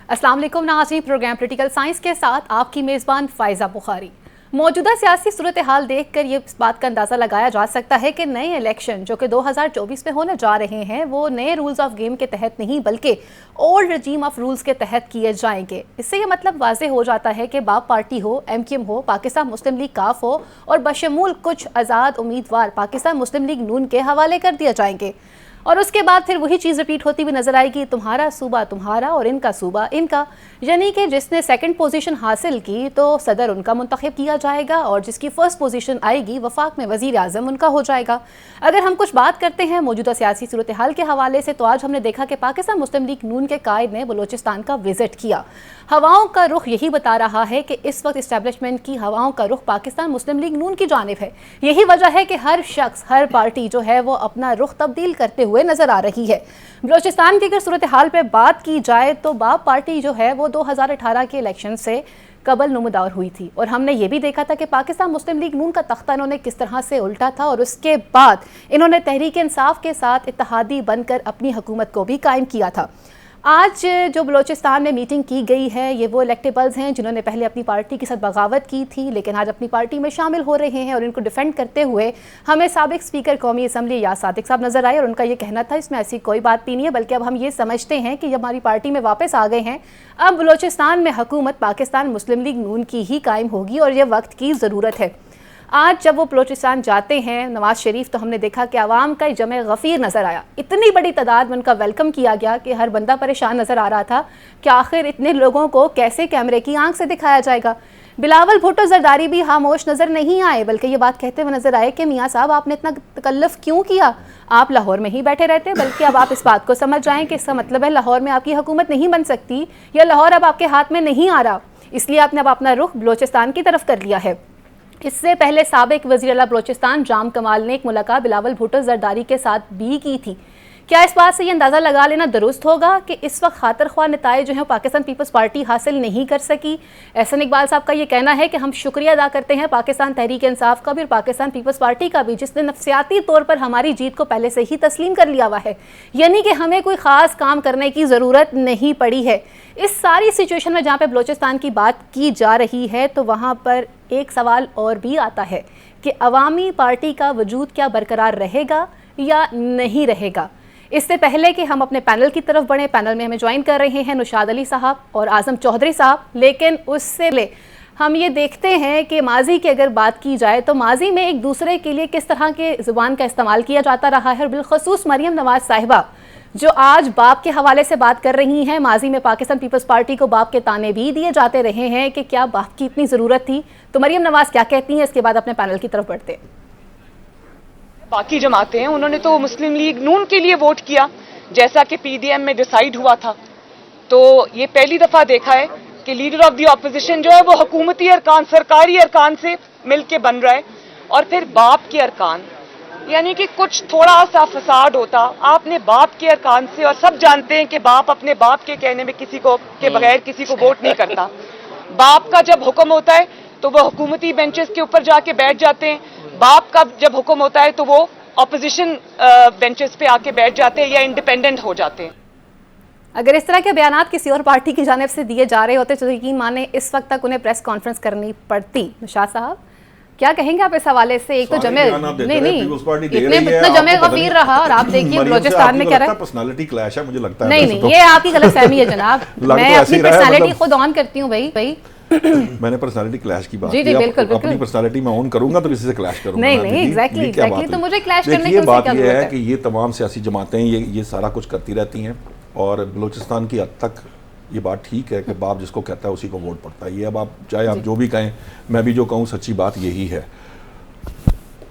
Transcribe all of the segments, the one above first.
अस्सलाम वालेकुम नाज़रीन, प्रोग्राम पॉलिटिकल साइंस के साथ आपकी मेज़बान फ़ायज़ा बुखारी। मौजूदा सियासी सूरत हाल देख कर ये इस बात का अंदाज़ा लगाया जा सकता है कि नए इलेक्शन जो कि 2024 में होने जा रहे हैं वो नए रूल्स ऑफ गेम के तहत नहीं बल्कि ओल्ड रजीम ऑफ रूल्स के तहत किए जाएंगे। इससे ये मतलब वाज़ेह हो जाता है कि बाप पार्टी हो, MQM हो, पाकिस्तान मुस्लिम लीग काफ हो और बशमूल कुछ आज़ाद उम्मीदवार पाकिस्तान मुस्लिम लीग नून के हवाले कर दिए जाएंगे और उसके बाद फिर वही चीज़ रिपीट होती हुई नजर आएगी, तुम्हारा सूबा तुम्हारा और इनका सूबा इनका। यानी कि जिसने सेकंड पोजीशन हासिल की तो सदर उनका मुंतखब किया जाएगा और जिसकी फर्स्ट पोजीशन आएगी वफाक में वजीर आज़म उनका हो जाएगा। अगर हम कुछ बात करते हैं मौजूदा सियासी सूरत हाल के हवाले से तो आज हमने देखा कि पाकिस्तान मुस्लिम लीग नून के कायद ने बलोचिस्तान का विजिट किया। हवाओं का रुख यही बता रहा है कि इस वक्त इस्टेब्लिशमेंट की हवाओं का रुख पाकिस्तान मुस्लिम लीग नून की जानिब है। यही वजह है कि हर शख्स, हर पार्टी जो है वो अपना रुख तब्दील करते हुए नजर आ रही है। बलोचिस्तान की अगर सूरत हाल पे बात की जाए तो बाप पार्टी जो है वो 2018 के इलेक्शन से कबल नुमदार हुई थी और हमने ये भी देखा था कि पाकिस्तान मुस्लिम लीग नून का तख्ता इन्होंने किस तरह से उल्टा था और उसके बाद इन्होंने तहरीक इंसाफ के साथ इत्तेहादी बनकर अपनी हुकूमत को भी कायम किया था। आज जो बलोचिस्तान में मीटिंग की गई है ये वो इलेक्टेबल्स हैं जिन्होंने पहले अपनी पार्टी के साथ बगावत की थी लेकिन आज अपनी पार्टी में शामिल हो रहे हैं और इनको डिफेंड करते हुए हमें साबिक स्पीकर कौमी असम्बली याद सादिक साहब नजर आए और उनका ये कहना था इसमें ऐसी कोई बात भी नहीं है बल्कि अब हम ये समझते हैं कि जब हमारी पार्टी में वापस आ गए हैं अब बलोचिस्तान में हुकूमत पाकिस्तान मुस्लिम लीग नून की ही कायम होगी और यह वक्त की ज़रूरत है। आज जब वो बलोचिस्तान जाते हैं नवाज शरीफ तो हमने देखा कि आवाम का जमे गफ़ीर नज़र आया, इतनी बड़ी तादाद में उनका वेलकम किया गया कि हर बंदा परेशान नज़र आ रहा था कि आखिर इतने लोगों को कैसे कैमरे की आंख से दिखाया जाएगा। बिलावल भुट्टो जरदारी भी खामोश नज़र नहीं आए बल्कि ये बात कहते हुए नजर आए कि मियाँ साहब आपने इतना तकल्लुफ़ क्यों किया, आप लाहौर में ही बैठे रहते बल्कि अब आप इस बात को समझ जाएँ कि इसका मतलब है लाहौर में आपकी हुकूमत नहीं बन सकती या लाहौर अब आपके हाथ में नहीं आ रहा, इसलिए आपने अब अपना रुख बलोचिस्तान की तरफ कर लिया है। इससे पहले साबिक वज़ीर आला बलोचिस्तान जाम कमाल ने एक मुलाकात बिलावल भुट्टो जरदारी के साथ भी की थी। क्या इस बात से ये अंदाज़ा लगा लेना दुरुस्त होगा कि इस वक्त खातर ख्वाह नताए जो हैं पाकिस्तान पीपल्स पार्टी हासिल नहीं कर सकी? एहसन इकबाल साहब का ये कहना है कि हम शुक्रिया अदा करते हैं पाकिस्तान तहरीक इंसाफ का भी और पाकिस्तान पीपल्स पार्टी का भी जिसने नफसियाती तौर पर हमारी जीत को पहले से ही तस्लीम कर लिया हुआ है, यानी कि हमें कोई ख़ास काम करने की ज़रूरत नहीं पड़ी है। इस सारी सिचुएशन में जहाँ पर बलोचिस्तान की बात की जा रही है तो वहाँ पर एक सवाल और भी आता है कि अवामी पार्टी का वजूद क्या बरकरार रहेगा या नहीं रहेगा। इससे पहले कि हम अपने पैनल की तरफ बढ़ें, पैनल में हमें ज्वाइन कर रहे हैं नुशाद अली साहब और आज़म चौधरी साहब, लेकिन उससे पहले हम ये देखते हैं कि माजी की अगर बात की जाए तो माजी में एक दूसरे के लिए किस तरह के ज़ुबान का इस्तेमाल किया जाता रहा है और बिलखसूस मरियम नवाज साहिबा जो आज बाप के हवाले से बात कर रही हैं। माजी में पाकिस्तान पीपल्स पार्टी को बाप के ताने भी दिए जाते रहे हैं कि क्या बाप की इतनी ज़रूरत थी, तो मरियम नवाज क्या कहती हैं, इसके बाद अपने पैनल की तरफ बढ़ते हैं। बाकी जमाते हैं उन्होंने तो मुस्लिम लीग नून के लिए वोट किया जैसा कि PDM में डिसाइड हुआ था, तो ये पहली दफा देखा है कि लीडर ऑफ द ऑपोजिशन जो है वो हुकूमती अरकान, सरकारी अरकान से मिलके बन रहा है और फिर बाप के अरकान, यानी कि कुछ थोड़ा सा फसाद होता आपने बाप के अरकान से, और सब जानते हैं कि बाप अपने बाप के कहने में किसी को के बगैर किसी को वोट नहीं करता। बाप का जब हुक्म होता है तो वो हुकूमती बेंचेस के ऊपर जाके बैठ जाते हैं, बाप का जब हुक्म होता है तो वो ऑपोजिशन बेंचेस पे आके बैठ जाते हैं या इंडिपेंडेंट हो जाते हैं। अगर इस तरह के बयानात किसी और पार्टी की जानिब से दिए जा रहे होते तो यकीन माने इस वक्त तक उन्हें प्रेस कॉन्फ्रेंस करनी पड़ती। निशात साहब क्या कहेंगे आप इस हवाले से? एक तो जमे इतना जमे गफीर रहा और आप देखिए बलोचिस्तान में क्या रहा है, पर्सनालिटी क्लैश है मुझे लगता है। नहीं ये आपकी गलतफहमी है जनाब, मैं अपनी पर्सनालिटी खुद ऑन करती हूँ भाई मैंने पर्सनालिटी क्लैश की बात की, अपनी पर्सनालिटी मैं ऑन करूंगा तो किसी से क्लैश करूंगा नहीं एग्जैक्टली तो मुझे क्लैश करने की बात यह है कि ये तमाम सियासी जमातें ये सारा कुछ करती रहती हैं और बलूचिस्तान की हद तक ये बात ठीक है कि बाप जिसको कहता है उसी को वोट पड़ता है। ये अब आप चाहे आप जो भी कहें, मैं भी जो कहूँ सच्ची बात यही है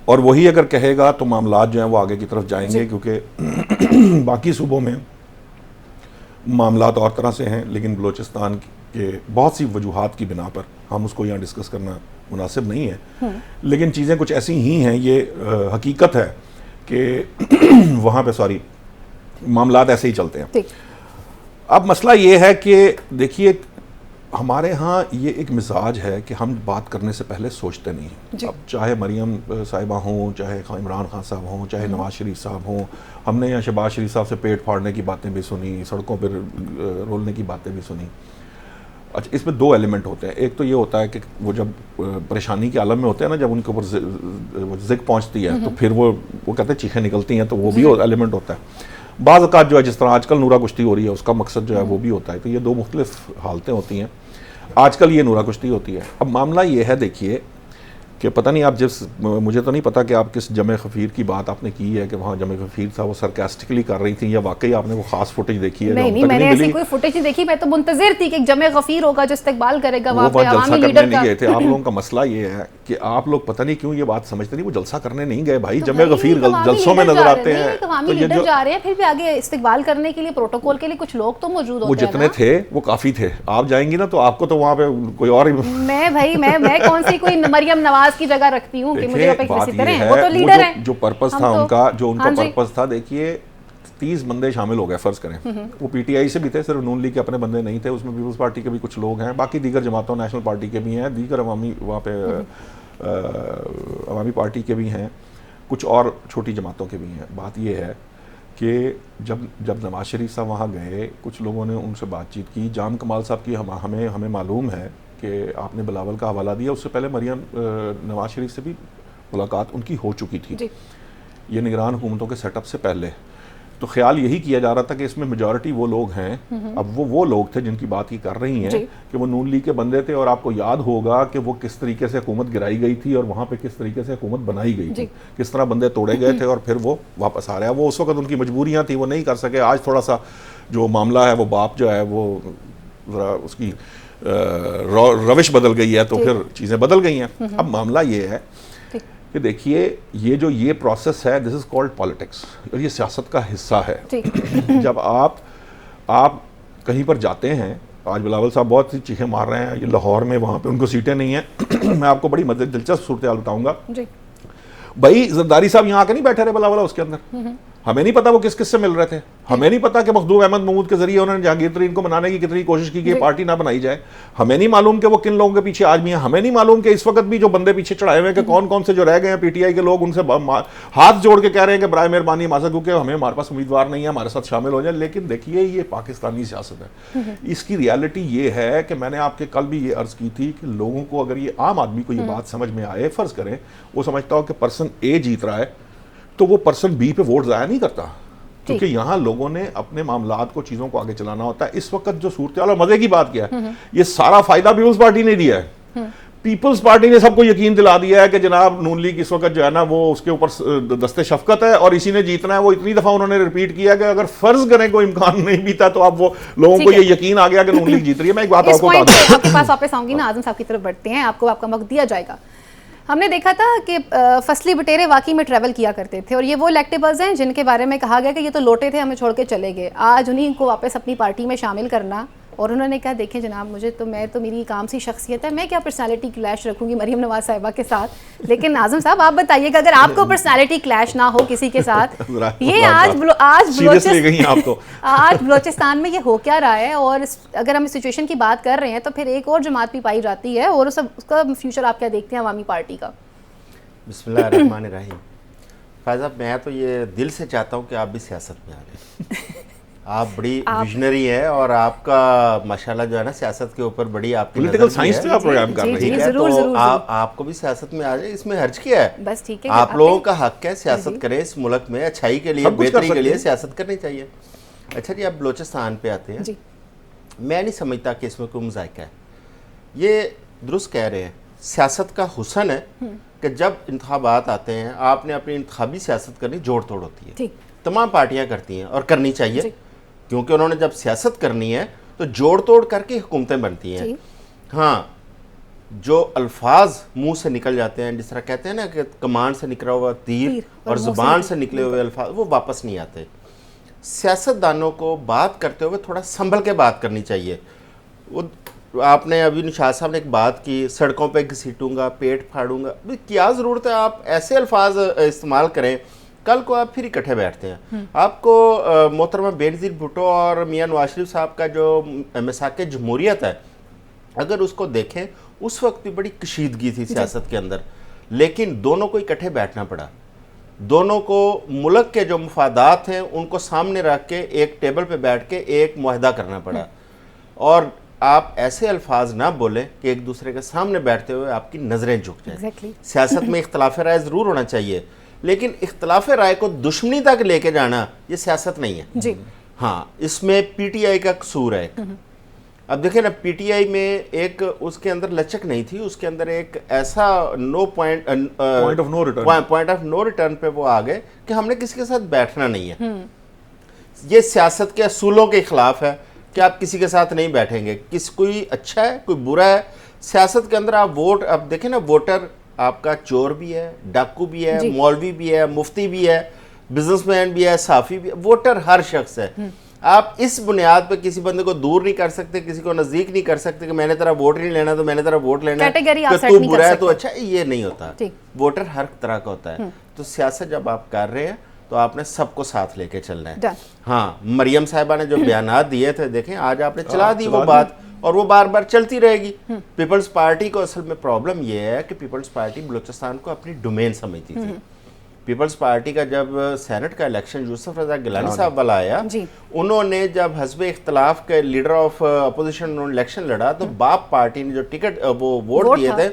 और वही अगर कहेगा तो मामलात जो हैं वो आगे की तरफ जाएंगे क्योंकि बाकी सूबों में मामलात और तरह से हैं लेकिन बलूचिस्तान के बहुत सी वजूहात की बिना पर हम उसको यहाँ डिस्कस करना मुनासिब नहीं है, लेकिन चीज़ें कुछ ऐसी ही हैं, ये हकीकत है कि वहाँ पे मामलात ऐसे ही चलते हैं। अब मसला ये है कि देखिए हमारे यहाँ ये एक मिजाज है कि हम बात करने से पहले सोचते नहीं हैं। अब चाहे मरियम साहिबा हों, चाहे इमरान खान साहब हों, चाहे नवाज शरीफ साहब हों, हमने यहाँ शहबाज शरीफ साहब से पेट फाड़ने की बातें भी सुनी, सड़कों पर रोलने की बातें भी सुनी। अच्छा, इसमें दो एलिमेंट होते हैं। एक तो ये होता है कि वो जब परेशानी के आलम में होते हैं ना, जब उनके ऊपर जिक पहुँचती है तो फिर वो कहते हैं चीखें निकलती हैं, तो वो भी एलिमेंट होता है। बाज़ औक़ात जो है, जिस तरह आजकल नूरा कुश्ती हो रही है, उसका मकसद जो है वो भी होता है। तो ये दो मुख्तलिफ हालतें होती हैं। आजकल ये नूरा कुश्ती होती है। अब मामला ये है, देखिए कि पता नहीं आप मुझे तो नहीं पता कि आप किस जमे खफीर की बात आपने की है कि वहाँ जमे खफीर था वो सरकास्टिकली कर रही थी, या वाकई आपने वो खास फुटेज देखी है? नहीं, मैंने ऐसी कोई फुटेज नहीं देखी। मैं तो मुंतजिर थी कि एक जमे खफीर होगा जो इस्तेकबाल करेगा वहाँ पे अवामी लीडर का। नहीं गए थे आप लोगों का मसला ये है कि आप लोग पता नहीं क्यों ये बात समझते नहीं, वो जलसा करने नहीं गए भाई। जमे खफीर जलसों में नजर आते हैं, अवामी लीडर जा रहे हैं, फिर भी आगे इस्तेकबाल करने के लिए प्रोटोकॉल के लिए कुछ लोग तो मौजूद होते हैं। वो जितने थे वो काफी थे। आप जाएंगी ना तो आपको तो वहाँ पे कोई और मैं कौन सी कोई मरियम नवाज की जगह रखती हूँ कि मुझे बात ये है, वो तो लीडर हैं। जो पर्पस था उनका, जो उनका पर्पस था, देखिए 30 बंदे शामिल हो गए फर्ज करें। वो पीटीआई से भी थे, सिर्फ नून लीग के अपने बंदे नहीं थे, उसमें पीपल्स पार्टी के भी कुछ लोग हैं, बाकी दीगर जमातों, नेशनल पार्टी के भी हैं, दीगर अवामी वहाँ पे अवामी पार्टी के भी हैं, कुछ और छोटी जमातों के भी हैं। बात ये है कि जब नवाज शरीफ साहब वहाँ गए, कुछ लोगों ने उनसे बातचीत की। जाम कमाल साहब की हमें मालूम है कि आपने बिलावल का हवाला दिया, उससे पहले मरियम नवाज शरीफ से भी मुलाकात उनकी हो चुकी थी, ये निगरान हुकूमतों के सेटअप से पहले। तो ख्याल यही किया जा रहा था कि इसमें मेजॉरिटी वो लोग हैं, अब वो लोग थे जिनकी बात ये कर रही हैं कि वो नून लीग के बंदे थे, और आपको याद होगा कि वो किस तरीके से हुकूमत गिराई गई थी और वहाँ पे किस तरीके से हुकूमत बनाई गई थी, किस तरह बंदे तोड़े गए थे और फिर वो वापस आ रहे हैं। वो उस वक्त उनकी मजबूरियाँ थी, वो नहीं कर सके। आज थोड़ा सा जो मामला है, वो बाप जो है वो ज़रा उसकी रविश बदल गई है, तो फिर चीज़ें बदल गई हैं। अब मामला ये है कि देखिए ये प्रोसेस है, दिस इज़ कॉल्ड पॉलिटिक्स, और ये सियासत का हिस्सा है। जब आप कहीं पर जाते हैं, आज बिलावल साहब बहुत सी चीखें मार रहे हैं, ये लाहौर में वहाँ पे उनको सीटें नहीं हैं। मैं आपको बड़ी दिलचस्प सूरत हाल बताऊँगा। भाई जरदारी साहब यहाँ आके नहीं बैठे रहे बिलावल उसके अंदर, हमें नहीं पता वो किस किस से मिल रहे थे, हमें नहीं पता कि मखदूम अहमद महमूद के जरिए उन्होंने जहांगीर तरीन को मनाने की कितनी कोशिश की कि पार्टी ना बनाई जाए, हमें नहीं मालूम कि वो किन लोगों के पीछे आदमी है, हमें नहीं मालूम कि इस वक्त भी जो बंदे पीछे चढ़ाए हुए हैं कि कौन कौन से जो रह गए हैं पीटीआई के लोग, उनसे हाथ जोड़ के कह रहे हैं कि बराए मेहरबानी हमारे, क्योंकि हमारे पास उम्मीदवार नहीं है, हमारे साथ शामिल हो जाए। लेकिन देखिए ये पाकिस्तानी सियासत है, इसकी रियलिटी ये है कि मैंने आपके कल भी ये अर्ज की थी कि लोगों को अगर ये आम आदमी को ये बात समझ में आए, फर्ज करें वो समझता हो कि पर्सन ए जीत रहा है, तो वो पर्सन बी पे वोट जाया नहीं करता, क्योंकि यहाँ लोगों ने अपने मामलात को, चीज़ों को आगे चलाना होता है। इस वक्त जो सूरत हाल, मजे की बात क्या है, ये सारा फायदा पीपल्स पार्टी ने दिया है। पीपल्स पार्टी ने सबको यकीन दिला दिया है कि जनाब नून लीग इस वक्त जो है ना वो उसके ऊपर दस्ते शफकत है और इसी ने जीतना है। वो इतनी दफा उन्होंने रिपीट किया कि अगर फर्ज करें कोई इम्कान नहीं भी था तो अब वो लोगों को ये यकीन आ गया कि नून लीग जीत रही है। मैं एक बात आपको आपके पास वापस आऊंगी ना, आजम साहब की तरफ बढ़ते हैं, आपको आपका वक्त दिया जाएगा। हमने देखा था कि फसली बटेरे वाकई में ट्रैवल किया करते थे, और ये वो इलेक्टेबल्स हैं जिनके बारे में कहा गया कि ये तो लोटे थे, हमें छोड़ के चले गए। आज उन्हीं को वापस अपनी पार्टी में शामिल करना, और उन्होंने कहा देखें जनाब, मैं तो मेरी काम सी शख्सियत है, मैं क्या पर्सनालिटी क्लैश रखूंगी मरियम नवाज साहिबा के साथ। लेकिन आजम साहब आप बताइएगा, अगर आपको पर्सनालिटी क्लैश ना हो किसी के साथ, ये आज बलोचिस्तान में ये हो क्या रहा है? और अगर हम इस सिचुएशन की बात कर रहे हैं तो फिर एक और जमात भी पाई जाती है, और उसका फ्यूचर आप क्या देखते हैं अवामी पार्टी का? बिस्मिल्लाहिर्रहमानिर्रहीम। फ़ायज़ा, मैं तो ये दिल से चाहता हूँ कि आप भी सियासत में आ गए। आप बड़ी विजनरी है और आपका माशाल्लाह जो है ना सियासत के ऊपर बड़ी आपकी पॉलिटिकल साइंस का प्रोग्राम कर रही है, तो आपको भी सियासत में आ जाए, इसमें हर्ज क्या है? बस ठीक है, आप लोगों का हक है सियासत करें, इस मुल्क में अच्छाई के लिए, बेहतरी के लिए सियासत करनी चाहिए। अच्छा जी, आप बलोचिस्तान पे आते हैं, मैं नहीं समझता कि इसमें कोई मुज़ायका है। ये दुरुस्त कह रहे हैं, सियासत का हुसन है कि जब इंतखाबात आते हैं आपने अपनी इंतखाबी सियासत करनी जोड़ तोड़ होती है, तमाम पार्टियां करती हैं और करनी चाहिए, क्योंकि उन्होंने जब सियासत करनी है तो जोड़ तोड़ करके हुकूमतें बनती हैं। हाँ, जो अल्फाज मुंह से निकल जाते हैं, जिस तरह कहते हैं ना कि कमान से निकला हुआ तीर और ज़ुबान से निकले हुए अल्फाज वो वापस नहीं आते। सियासतदानों को बात करते हुए थोड़ा संभल के बात करनी चाहिए। वो आपने अभी निशाद साहब ने एक बात की, सड़कों पे घसीटूंगा, पेट फाड़ूंगा, क्या ज़रूरत है आप ऐसे अल्फाज इस्तेमाल करें? कल को आप फिर इकट्ठे बैठते हैं, आपको मोहतरमा बेनज़ीर भुट्टो और मियां नवाज शरीफ साहब का जो मिसाक जमहूरियत है अगर उसको देखें उस वक्त भी बड़ी कशीदगी थी सियासत के अंदर, लेकिन दोनों को इकट्ठे बैठना पड़ा। दोनों को मुल्क के जो मुफादात हैं उनको सामने रख के एक टेबल पे बैठ के एक मुआहदा करना पड़ा। और आप ऐसे अल्फाज ना बोलें कि एक दूसरे के सामने बैठते हुए आपकी नज़रें झुक जाएं। सियासत में इख्तलाफ राय ज़रूर होना चाहिए, लेकिन इख्तलाफ राय को दुश्मनी तक लेके जाना ये सियासत नहीं है जी। हाँ, इसमें पीटीआई का कसूर है। अब देखिए ना, पीटीआई में एक उसके अंदर लचक नहीं थी, उसके अंदर एक ऐसा पॉइंट ऑफ नो रिटर्न पे वो आ गए कि हमने किसी के साथ बैठना नहीं है। ये सियासत के असूलों के खिलाफ है कि आप किसी के साथ नहीं बैठेंगे, कोई अच्छा है कोई बुरा है। सियासत के अंदर आप वोट, अब देखें ना, वोटर आपका चोर भी है, डाकू भी है, मौलवी भी है, मुफ्ती भी है, बिजनेसमैन भी है, साफी भी है, वोटर हर शख्स है। आप इस बुनियाद पे किसी बंदे को दूर नहीं कर सकते, किसी को नजदीक नहीं कर सकते कि मैंने तेरा वोट नहीं लेना तो मैंने तेरा वोट लेना है, कि तू बुरा है तो अच्छा, ये नहीं होता। वोटर हर तरह का होता है। तो सियासत जब आप कर रहे हैं तो आपने सबको साथ लेके चलना है। हाँ, मरियम साहिबा ने जो बयानात दिए थे, देखें आज आपने चला दी वो बात, और वो बार बार चलती रहेगी। पीपल्स पार्टी को असल में प्रॉब्लम ये है कि पीपल्स पार्टी बलूचिस्तान को अपनी डोमेन समझती थी। पीपल्स पार्टी का जब सेनेट का इलेक्शन यूसुफ रजा गिलानी साहब वाला आया, उन्होंने जब हस्ब इख्तलाफ के लीडर ऑफ अपोजिशन उन्होंने इलेक्शन लड़ा, तो बाप पार्टी ने जो टिकट वो वोट दिए थे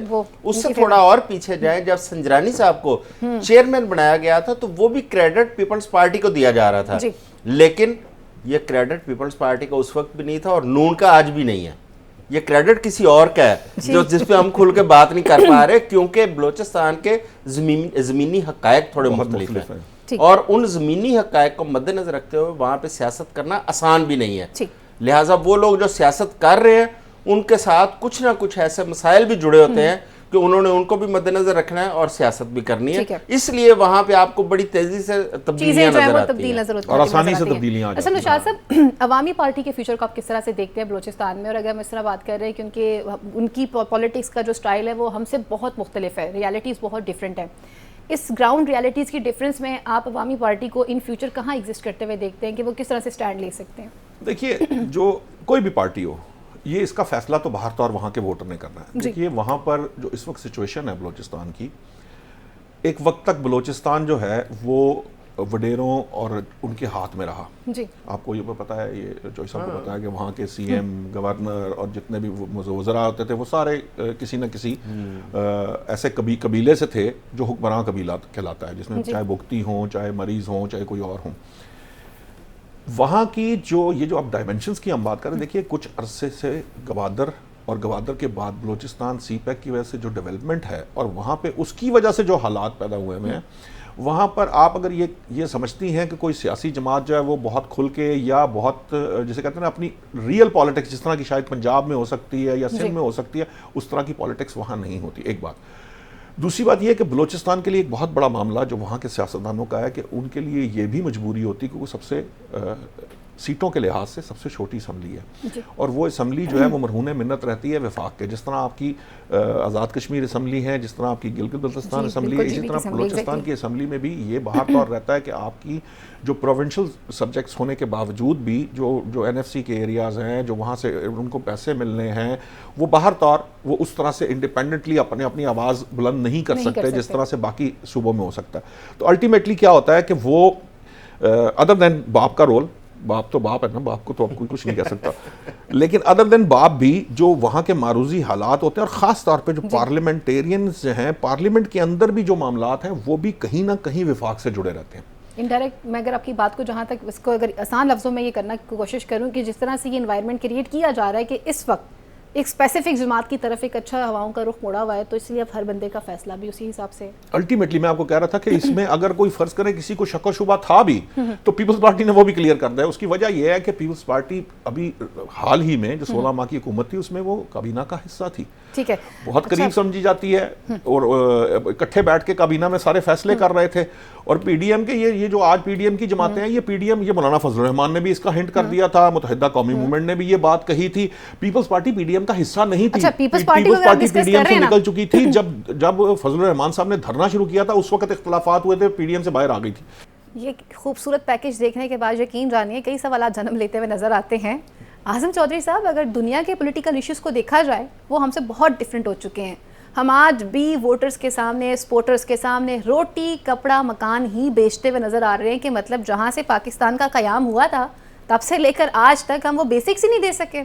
उससे थोड़ा और पीछे जाए, जब संजरानी साहब को चेयरमैन बनाया गया था तो वो भी क्रेडिट पीपल्स पार्टी को दिया जा रहा था। लेकिन ये क्रेडिट पीपल्स पार्टी का उस वक्त भी नहीं था और नून का आज भी नहीं है। ये क्रेडिट किसी और का है जो जिस पे हम खुल के बात नहीं कर पा रहे, क्योंकि बलूचिस्तान के ज़मीनी हक़ायक़ थोड़े मुख्तलिफ हैं और उन ज़मीनी हक़ायक़ को मद्देनजर रखते हुए वहाँ पे सियासत करना आसान भी नहीं है। लिहाजा वो लोग जो सियासत कर रहे हैं उनके साथ कुछ ना कुछ ऐसे मसाइल भी जुड़े होते हैं कि उन्होंने उनको भी मद्देनजर रखना है और सियासत भी करनी है। इसलिए वहाँ पे आपको बड़ी तेजी से तब्दीलियां नजर आती हैं और आसानी से तब्दीलियां आ जाती हैं। निशात साहब, अवामी पार्टी के फ्यूचर को आप किस तरह से देखते हैं बलूचिस्तान में? और अगर हम इस तरह बात कर रहे हैं, क्योंकि उनकी पॉलिटिक्स का जो स्टाइल है वो हमसे बहुत मुख्तलिफ है, रियलिटीज़ बहुत डिफरेंट है। इस ग्राउंड रियलिटीज़ की डिफरेंस में आप अवामी पार्टी को इन फ्यूचर कहाँ एग्जिस्ट करते हुए देखते हैं कि वो किस तरह से स्टैंड ले सकते हैं? देखिए, जो कोई भी पार्टी हो, ये इसका फैसला तो बाहर तो और वहाँ के वोटर ने करना है। देखिए, वहाँ पर जो इस वक्त सिचुएशन है बलूचिस्तान की, एक वक्त तक बलूचिस्तान जो है वो वडेरों और उनके हाथ में रहा जी। आपको ये पता है, ये जो सबको पता है कि वहाँ के सीएम, गवर्नर और जितने भी वज़रा होते थे वो सारे किसी न किसी ऐसे कबीले से थे जो हुक्मरान कबीला कहलाता है, जिसमें चाहे बुगती हों, चाहे मरीज़ हों, चाहे कोई और हों। वहाँ की ये जो आप डायमेंशंस की हम बात करें, देखिए कुछ अरसे से गवादर और गवादर के बाद बलूचिस्तान सीपैक की वजह से जो डेवलपमेंट है और वहाँ पे उसकी वजह से जो हालात पैदा हुए हैं, वहाँ पर आप अगर ये समझती हैं कि कोई सियासी जमात जो है वो बहुत खुल के या बहुत जिसे कहते हैं ना अपनी रियल पॉलिटिक्स, जिस तरह की शायद पंजाब में हो सकती है या सिंध में हो सकती है, उस तरह की पॉलिटिक्स वहाँ नहीं होती। एक बात। दूसरी बात यह है कि बलूचिस्तान के लिए एक बहुत बड़ा मामला जो वहाँ के सियासतदानों का है कि उनके लिए ये भी मजबूरी होती है कि वो सबसे सीटों के लिहाज से सबसे छोटी असम्बली है और वो असम्बली जो है वो मरहून मिन्नत रहती है वफाक के। जिस तरह आपकी आज़ाद कश्मीर असम्बली है, जिस तरह आपकी गिलगित बल्तिस्तान असम्बली है, इसी तरह बलूचिस्तान की असम्बली में भी ये बाहर तौर रहता है कि आपकी जो प्रोविंशियल सब्जेक्ट्स होने के बावजूद भी जो एनएफसी के एरियाज़ हैं, जो वहाँ से उनको पैसे मिलने हैं, वो बाहर तौर वो उस तरह से इंडिपेंडेंटली अपनी आवाज़ बुलंद नहीं कर सकते जिस तरह से बाकी सूबों में हो सकता है। तो अल्टीमेटली क्या होता है कि वो अदर देन बाप का रोल, बाप तो बाप है ना, बाप को तो अब कोई कुछ नहीं कह सकता, लेकिन अदर देन बाप भी जो वहाँ के मारूजी हालात होते हैं और ख़ास तौर पे जो पार्लियामेंटेरियंस हैं, पार्लियामेंट के अंदर भी जो मामलात हैं वो भी कहीं ना कहीं विफाक से जुड़े रहते हैं। इनडायरेक्ट मैं अगर आपकी बात को जहाँ तक इसको अगर आसान लफ्ज़ों में ये करना की कोशिश करूँ कि जिस तरह से ये इन्वायरमेंट क्रिएट किया जा रहा है कि इस वक्त एक स्पेसिफिक जमात की तरफ एक अच्छा हवाओं का रुख मुड़ा हुआ है, तो इसलिए अब हर बंदे का फैसला भी उसी हिसाब से। अल्टीमेटली मैं आपको कह रहा था कि इसमें अगर कोई फर्ज करे किसी को शक व शुबा था भी तो पीपल्स पार्टी ने वो भी क्लियर कर दिया। उसकी वजह यह है कि पीपल्स पार्टी अभी हाल ही में जो 16 माह की हुकूमत थी उसमें वो काबीना का हिस्सा थी, ठीक है, बहुत करीब समझी जाती है और इकट्ठे बैठ के काबीना में सारे फैसले कर रहे थे। और पीडीएम के ये जो आज पीडीएम की जमातें हैं, ये पीडीएम, ये मौलाना फजलुर रहमान ने भी इसका हिंट कर दिया था, मुत्तहिदा कौमी मूवमेंट ने भी ये बात कही थी। पीपल्स पार्टी पीडीएम का हिस्सा नहीं थी, पीपल्स पार्टी पीडीएम से निकल चुकी थी। जब फजलुर रहमान साहब ने धरना शुरू किया था उस वक्त इख्तलाफात हुए थे, पीडीएम से बाहर आ गई थी। ये खूबसूरत पैकेज देखने के बाद यकीन जानिए कई सवाल जन्म लेते हुए नजर आते हैं। आज़म चौधरी साहब, अगर दुनिया के पॉलिटिकल इश्यूज़ को देखा जाए वो हमसे बहुत डिफरेंट हो चुके हैं। हम आज भी वोटर्स के सामने, सपोर्टर्स के सामने रोटी कपड़ा मकान ही बेचते हुए नज़र आ रहे हैं कि मतलब जहाँ से पाकिस्तान का क़याम हुआ था तब से लेकर आज तक हम वो बेसिक्स ही नहीं दे सके।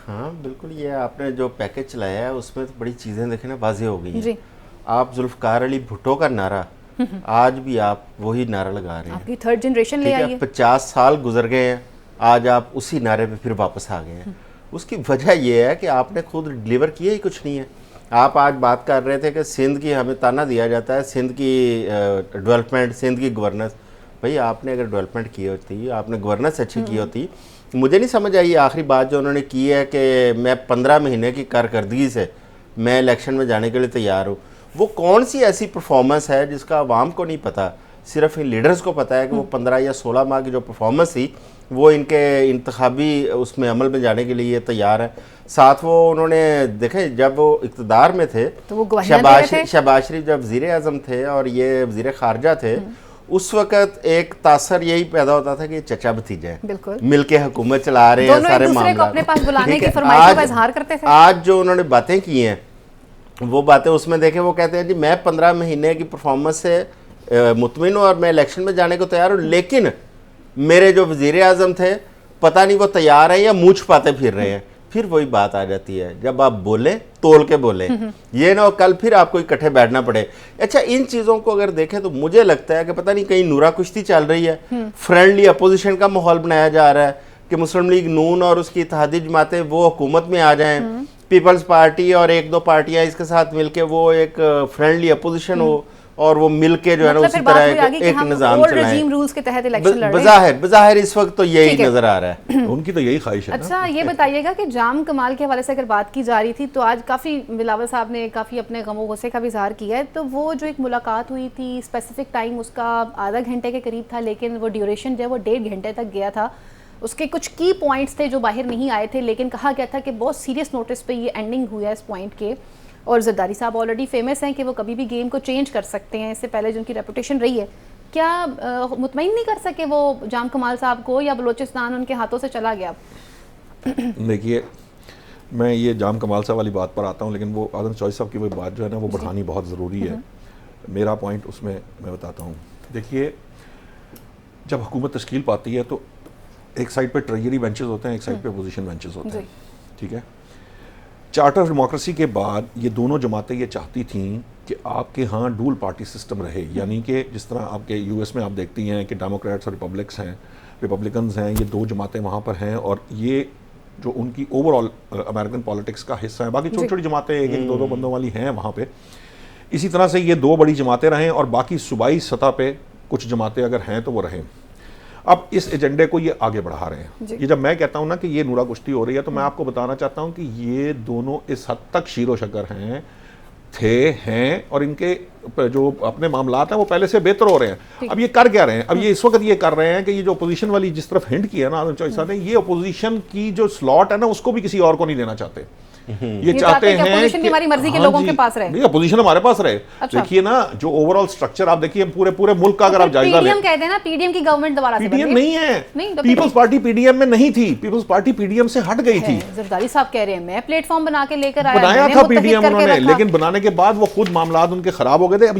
हाँ बिल्कुल, ये आपने जो पैकेज चलाया है उसमें तो बड़ी चीज़ें देखें ना वाज़ेह हो गई हैं। आप जुल्फ़िकार अली भुट्टो का नारा आज भी आप वही नारा लगा रहे हैं, आपकी थर्ड जनरेशन ले आई है। 50 साल गुजर गए हैं, आज आप उसी नारे पे फिर वापस आ गए हैं। उसकी वजह यह है कि आपने खुद डिलीवर किया ही कुछ नहीं है। आप आज बात कर रहे थे कि सिंध की हमें ताना दिया जाता है, सिंध की डेवलपमेंट, सिंध की गवर्नेंस। भाई आपने अगर डेवलपमेंट की होती, आपने गवर्नेंस अच्छी की होती, मुझे नहीं समझ आई आखिरी बात जो उन्होंने की है कि मैं 15 महीने की कारकर्दगी से मैं इलेक्शन में जाने के लिए तैयार हूँ। वो कौन सी ऐसी परफॉर्मेंस है जिसका आवाम को नहीं पता, सिर्फ इन लीडर्स को पता है कि वो 15 या 16 माह की जो परफॉर्मेंस थी वो इनके इंतखाबी उसमें अमल में जाने के लिए तैयार है। साथ वो उन्होंने देखे जब वो इक़्तिदार में थे तो वो शहबाज शरीफ जब वज़ीर आज़म थे और ये वज़ीर ख़ारजा थे, उस वक़्त एक तासर यही पैदा होता था कि चचा भतीजा मिलके हुकूमत चला रहे हैं, सारे मामले अपने पास बुलाने की फरमाइशों का इज़हार करते थे। आज जो उन्होंने बातें की हैं वो बातें उसमें देखें, वो कहते हैं जी मैं 15 महीने की परफॉर्मेंस से मुतमिन हूँ और मैं इलेक्शन में जाने को तैयार हूँ, लेकिन मेरे जो वज़ीर आज़म थे पता नहीं वो तैयार हैं या मुँह छुपाते फिर रहे हैं। फिर वही बात आ जाती है, जब आप बोलें तोल के बोलें, ये ना कल फिर आपको इकट्ठे बैठना पड़े। अच्छा, इन चीज़ों को अगर देखें तो मुझे लगता है कि पता नहीं कहीं नूरा कुश्ती चल रही है, फ्रेंडली अपोजिशन का माहौल बनाया जा रहा है कि मुस्लिम लीग नून और उसकी इत्तेहादी जमातें वो हुकूमत में आ जाएं, पीपल्स पार्टी और एक दो पार्टियां इसके साथ मिलके वो एक फ्रेंडली अपोजिशन हो और वो मिलके जो है ना उसी तरह एक निजाम चलाएं। रूल्स के तहत इलेक्शन लड़ रहे हैं। बज़ाहिर इस वक्त तो यही नजर आ रहा है, उनकी तो यही ख्वाहिश है। अच्छा, ये बताइएगा कि जाम कमाल के हवाले से अगर बात की जा रही थी तो आज काफ़ी बिलावल साहब ने काफ़ी अपने गमो गुस्से का भी इजहार किया है। तो वो जो एक मुलाकात हुई थी, स्पेसिफिक टाइम उसका आधा घंटे के करीब था, लेकिन वो ड्यूरेशन जो है वो 1.5 घंटे तक गया था। उसके कुछ की पॉइंट्स थे जो बाहर नहीं आए थे, लेकिन कहा गया था कि बहुत सीरियस नोटिस पे ये एंडिंग हुआ है इस पॉइंट के। और जरदारी साहब ऑलरेडी फेमस हैं कि वो कभी भी गेम को चेंज कर सकते हैं, इससे पहले जिनकी रेपुटेशन रही है। क्या मुतमईन नहीं कर सके वो जाम कमाल साहब को, या बलोचिस्तान उनके हाथों से चला गया? देखिए, मैं ये जाम कमाल साहब वाली बात पर आता हूँ, लेकिन वो आज़म चौधरी साहब की वो बात जो है ना वो बढ़ानी बहुत ज़रूरी है। मेरा पॉइंट उसमें मैं बताता हूँ। देखिए, जब हुकूमत तश्कील पाती है तो एक साइड पे ट्रेजरी बेंचेस होते हैं, एक साइड पे अपोजिशन बेंचेस होते हैं, ठीक है। चार्टर ऑफ डेमोक्रेसी के बाद ये दोनों जमातें ये चाहती थीं कि आपके यहाँ डूल पार्टी सिस्टम रहे, यानी कि जिस तरह आपके यूएस में आप देखती हैं कि डेमोक्रेट्स और रिपब्लिकन्स हैं, ये दो जमातें वहाँ पर हैं और ये जो उनकी ओवरऑल अमेरिकन पॉलिटिक्स का हिस्सा है। बाकी छोटी छोटी जमातें एक एक दो बंदों वाली हैं वहाँ पे। इसी तरह से ये दो बड़ी जमातें रहें और बाकी सूबाई सतह पे कुछ जमातें अगर हैं तो वो रहें। अब इस एजेंडे को ये आगे बढ़ा रहे हैं। ये जब मैं कहता हूँ ना कि ये नूरा कुश्ती हो रही है, तो मैं आपको बताना चाहता हूँ कि ये दोनों इस हद तक शीरो शकर हैं और इनके जो अपने मामलात हैं वो पहले से बेहतर हो रहे हैं। अब ये कर क्या रहे हैं? अब ये इस वक्त ये कर रहे हैं कि ये जो अपोजिशन वाली जिस तरफ हिंट की है ना आज़म चौधरी साहब ने, ये अपोजिशन की जो स्लॉट है ना उसको भी किसी और को नहीं देना चाहते। ये चाहते हैं कि हमारी मर्जी के लोगों के पास रहे, नहीं अपोजिशन हमारे पास रहे। अच्छा। देखिए ना जो ओवरऑल स्ट्रक्चर आप देखिए पूरे मुल्क का अगर आप जायजा लें, कहते हैं ना पीडीएम की गवर्नमेंट दोबारा से पीडीएम नहीं है, पीपल्स पार्टी पीडीएम में नहीं थी, पीपल्स पार्टी पीडीएम से हट गई थी। जरदारी साहब कह रहे हैं मैं प्लेटफॉर्म बना के लेकर आया, बनाया था पीडीएम उन्होंने, लेकिन बनाने के बाद वो खुद मामलात उनके खराब हो गए थे। अब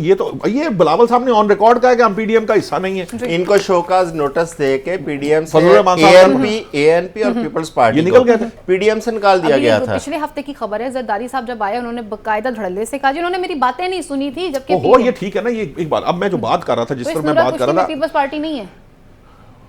ये बिलावल साहब ने ऑन रिकॉर्ड कहा कि हम पीडीएम का हिस्सा नहीं है। इनको शोकाज नोटिस दे के पीडीएम से एएनपी और पीपल्स पार्टी निकल गए थे, पीडीएम से निकाल दिया गया था। पिछले हफ्ते की खबर है, जरदारी साहब जब आए उन्होंने बकायदा धड़ल्ले से कहा जी उन्होंने मेरी बातें नहीं सुनी थी, जबकि ये ठीक है ना। ये एक बात, अब मैं जो बात कर रहा था, जिस पर मैं बात कर रहा था, पीपल्स पार्टी नहीं है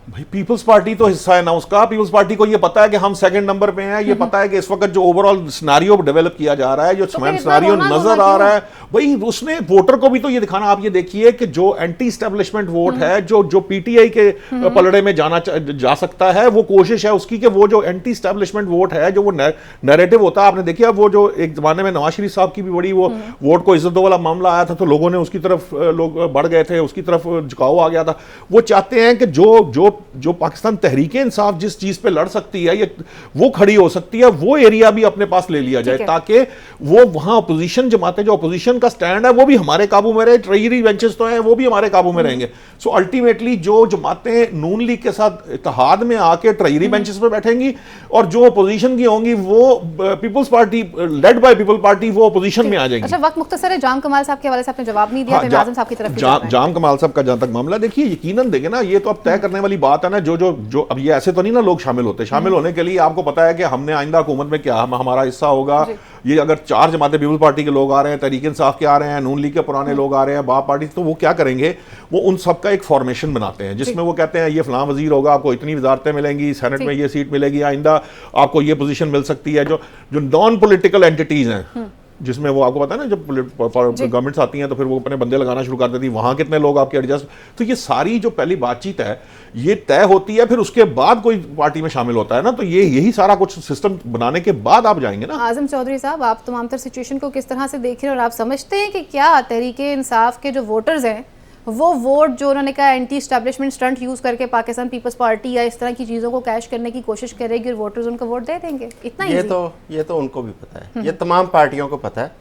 भाई, पीपल्स पार्टी तो हिस्सा है ना उसका। पीपल्स पार्टी को ये पता है कि हम सेकंड नंबर पे हैं, ये पता है कि इस वक्त जो ओवरऑल सिनेरियो डेवलप किया जा रहा है, जो सिनेरियो नजर आ रहा है, भाई उसने वोटर को भी तो ये दिखाना। आप ये देखिए कि जो एंटी एस्टेब्लिशमेंट वोट है, जो पीटीआई के पलड़े में जा सकता है, वो कोशिश है उसकी कि वो जो एंटी एस्टेब्लिशमेंट वोट है, जो वो नैरेटिव होता है, आपने देखिए वो जो एक जमाने में नवाज शरीफ साहब की भी बड़ी वो वोट को इज्जत दो वाला मामला आया था, तो लोगों ने उसकी तरफ लोग बढ़ गए थे, उसकी तरफ झुकाव आ गया था। वो चाहते हैं कि जो जो पाकिस्तान तहरीक इंसाफ जिस चीज पे लड़ सकती है, ये वो खड़ी हो सकती है, वो एरिया भी अपने पास ले लिया जाए, ताकि वो वहां अपोजिशन जमातें, जो अपोजिशन का स्टैंड है वो भी हमारे काबू में रहे, ट्रेजरी बेंचेस तो हैं वो भी हमारे काबू में रहेंगे। सो अल्टीमेटली जो जमातें नून लीग के साथ इत्तेहाद में आके ट्रेजरी बेंचेस पे बैठेंगी, और जो अपोजिशन की होंगी वो people's party led by people party वो अपोजिशन में आ जाएगी। अच्छा, वक्त मुख्तसर है, जाम कमाल साहब के हवाले से आपने जवाब नहीं दिया, हाँ, आज़म साहब की तरफ जाम कमाल साहब का जहां तक मामला, देखिए यकीनन देंगे ना, ये तो अब तय करने वाली बात है ना, जो अब ये ऐसे तो नहीं ना लोग शामिल होते, शामिल होने के लिए आपको पता है कि हमने आइंदा हुकूमत में क्या हमारा हिस्सा होगा। ये अगर 4 जमातें पीपल्स पार्टी के लोग आ रहे हैं, तहरीक इंसाफ के आ रहे हैं, नून लीग के पुराने लोग आ रहे हैं, बाप पार्टी, तो वो क्या करेंगे, वो उन सब का एक फॉर्मेशन बनाते हैं जिसमें वो कहते हैं ये फलां वजीर होगा, आपको इतनी वजारतें मिलेंगी, सेनेट में ये सीट मिलेगी, आइंदा आपको ये पोजीशन मिल सकती है। जो नॉन पॉलिटिकल एंटिटीज हैं, जिसमें वो आपको पता है ना, जब गवर्नमेंट्स आती हैं तो फिर वो अपने बंदे लगाना शुरू कर देती है, वहां कितने लोग आपके एडजस्ट, तो ये सारी जो पहली बातचीत है ये तय होती है, फिर उसके बाद कोई पार्टी में शामिल होता है ना, तो यही सारा कुछ सिस्टम बनाने के बाद आप जाएंगे ना। आज़म चौधरी साहब, आप तमाम तर सिचुएशन को किस तरह से देख रहे हैं, और आप समझते हैं कि क्या तहरीक इंसाफ के जो वोटर्स हैं वो वोट जो उन्होंने कहा एंटी एस्टैब्लिशमेंट स्टंट यूज करके पाकिस्तान पीपल्स पार्टी या इस तरह की चीज़ों को कैश करने की कोशिश करेगी और वोटर्स उनको वोट दे देंगे? इतना ये तो उनको भी पता है, ये तमाम पार्टियों को पता है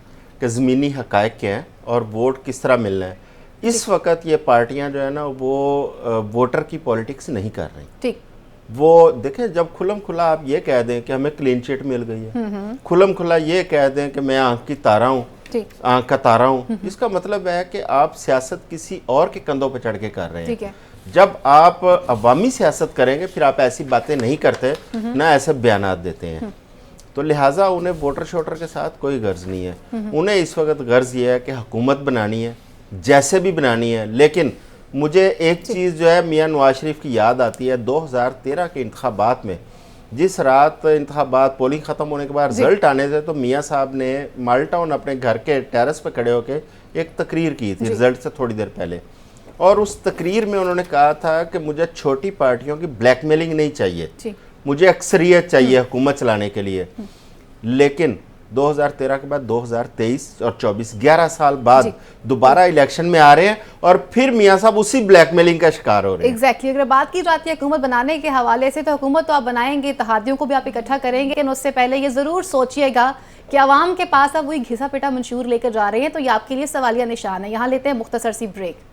कि ज़मीनी हक़ाइक़ क्या हैं और वोट किस तरह मिलना है। इस वक्त ये पार्टियां जो है ना वो वोटर की पॉलिटिक्स नहीं कर रही। ठीक, वो देखें, जब खुलम खुला आप ये कह दें कि हमें क्लीन चिट मिल गई है, खुलम खुला ये कह दें कि मैं आंख की तारा हूँ, आंख का तारा हूँ, इसका मतलब है कि आप सियासत किसी और के कंधों पर चढ़ के कर रहे हैं। जब आप अवामी सियासत करेंगे फिर आप ऐसी बातें नहीं करते, ना ऐसे बयानात देते हैं, तो लिहाजा उन्हें वोटर शोटर के साथ कोई गर्ज नहीं है। उन्हें इस वक्त गर्ज ये है कि हुकूमत बनानी है, जैसे भी बनानी है। लेकिन मुझे एक चीज़ जो है मियां नवाज शरीफ की याद आती है 2013 के इंतखाबात में, जिस रात इंतखाबात पोलिंग ख़त्म होने के बाद रिजल्ट आने थे, तो मियां साहब ने माल्टाउन अपने घर के टेरेस पर खड़े होकर एक तकरीर की थी रिजल्ट से थोड़ी देर पहले, और उस तकरीर में उन्होंने कहा था कि मुझे छोटी पार्टियों की ब्लैकमेलिंग नहीं चाहिए, मुझे अक्सरियत चाहिए हुकूमत चलाने के लिए। लेकिन 2013 के बाद 2023 और 24 11 साल बाद दोबारा इलेक्शन में आ रहे हैं और फिर मियां साहब उसी ब्लैकमेलिंग का शिकार हो रहे हैं। एग्जैक्टली अगर बात की जाती है हुकूमत बनाने के हवाले से, तो हुकूमत तो आप बनाएंगे, इत्तेहादियों को भी आप इकट्ठा करेंगे, लेकिन उससे पहले ये ज़रूर सोचिएगा कि आवाम के पास अब वही घिसा पिटा मंशूर लेकर जा रहे हैं, तो ये आपके लिए सवालिया निशान है। यहाँ लेते हैं मुख्तसर सी ब्रेक।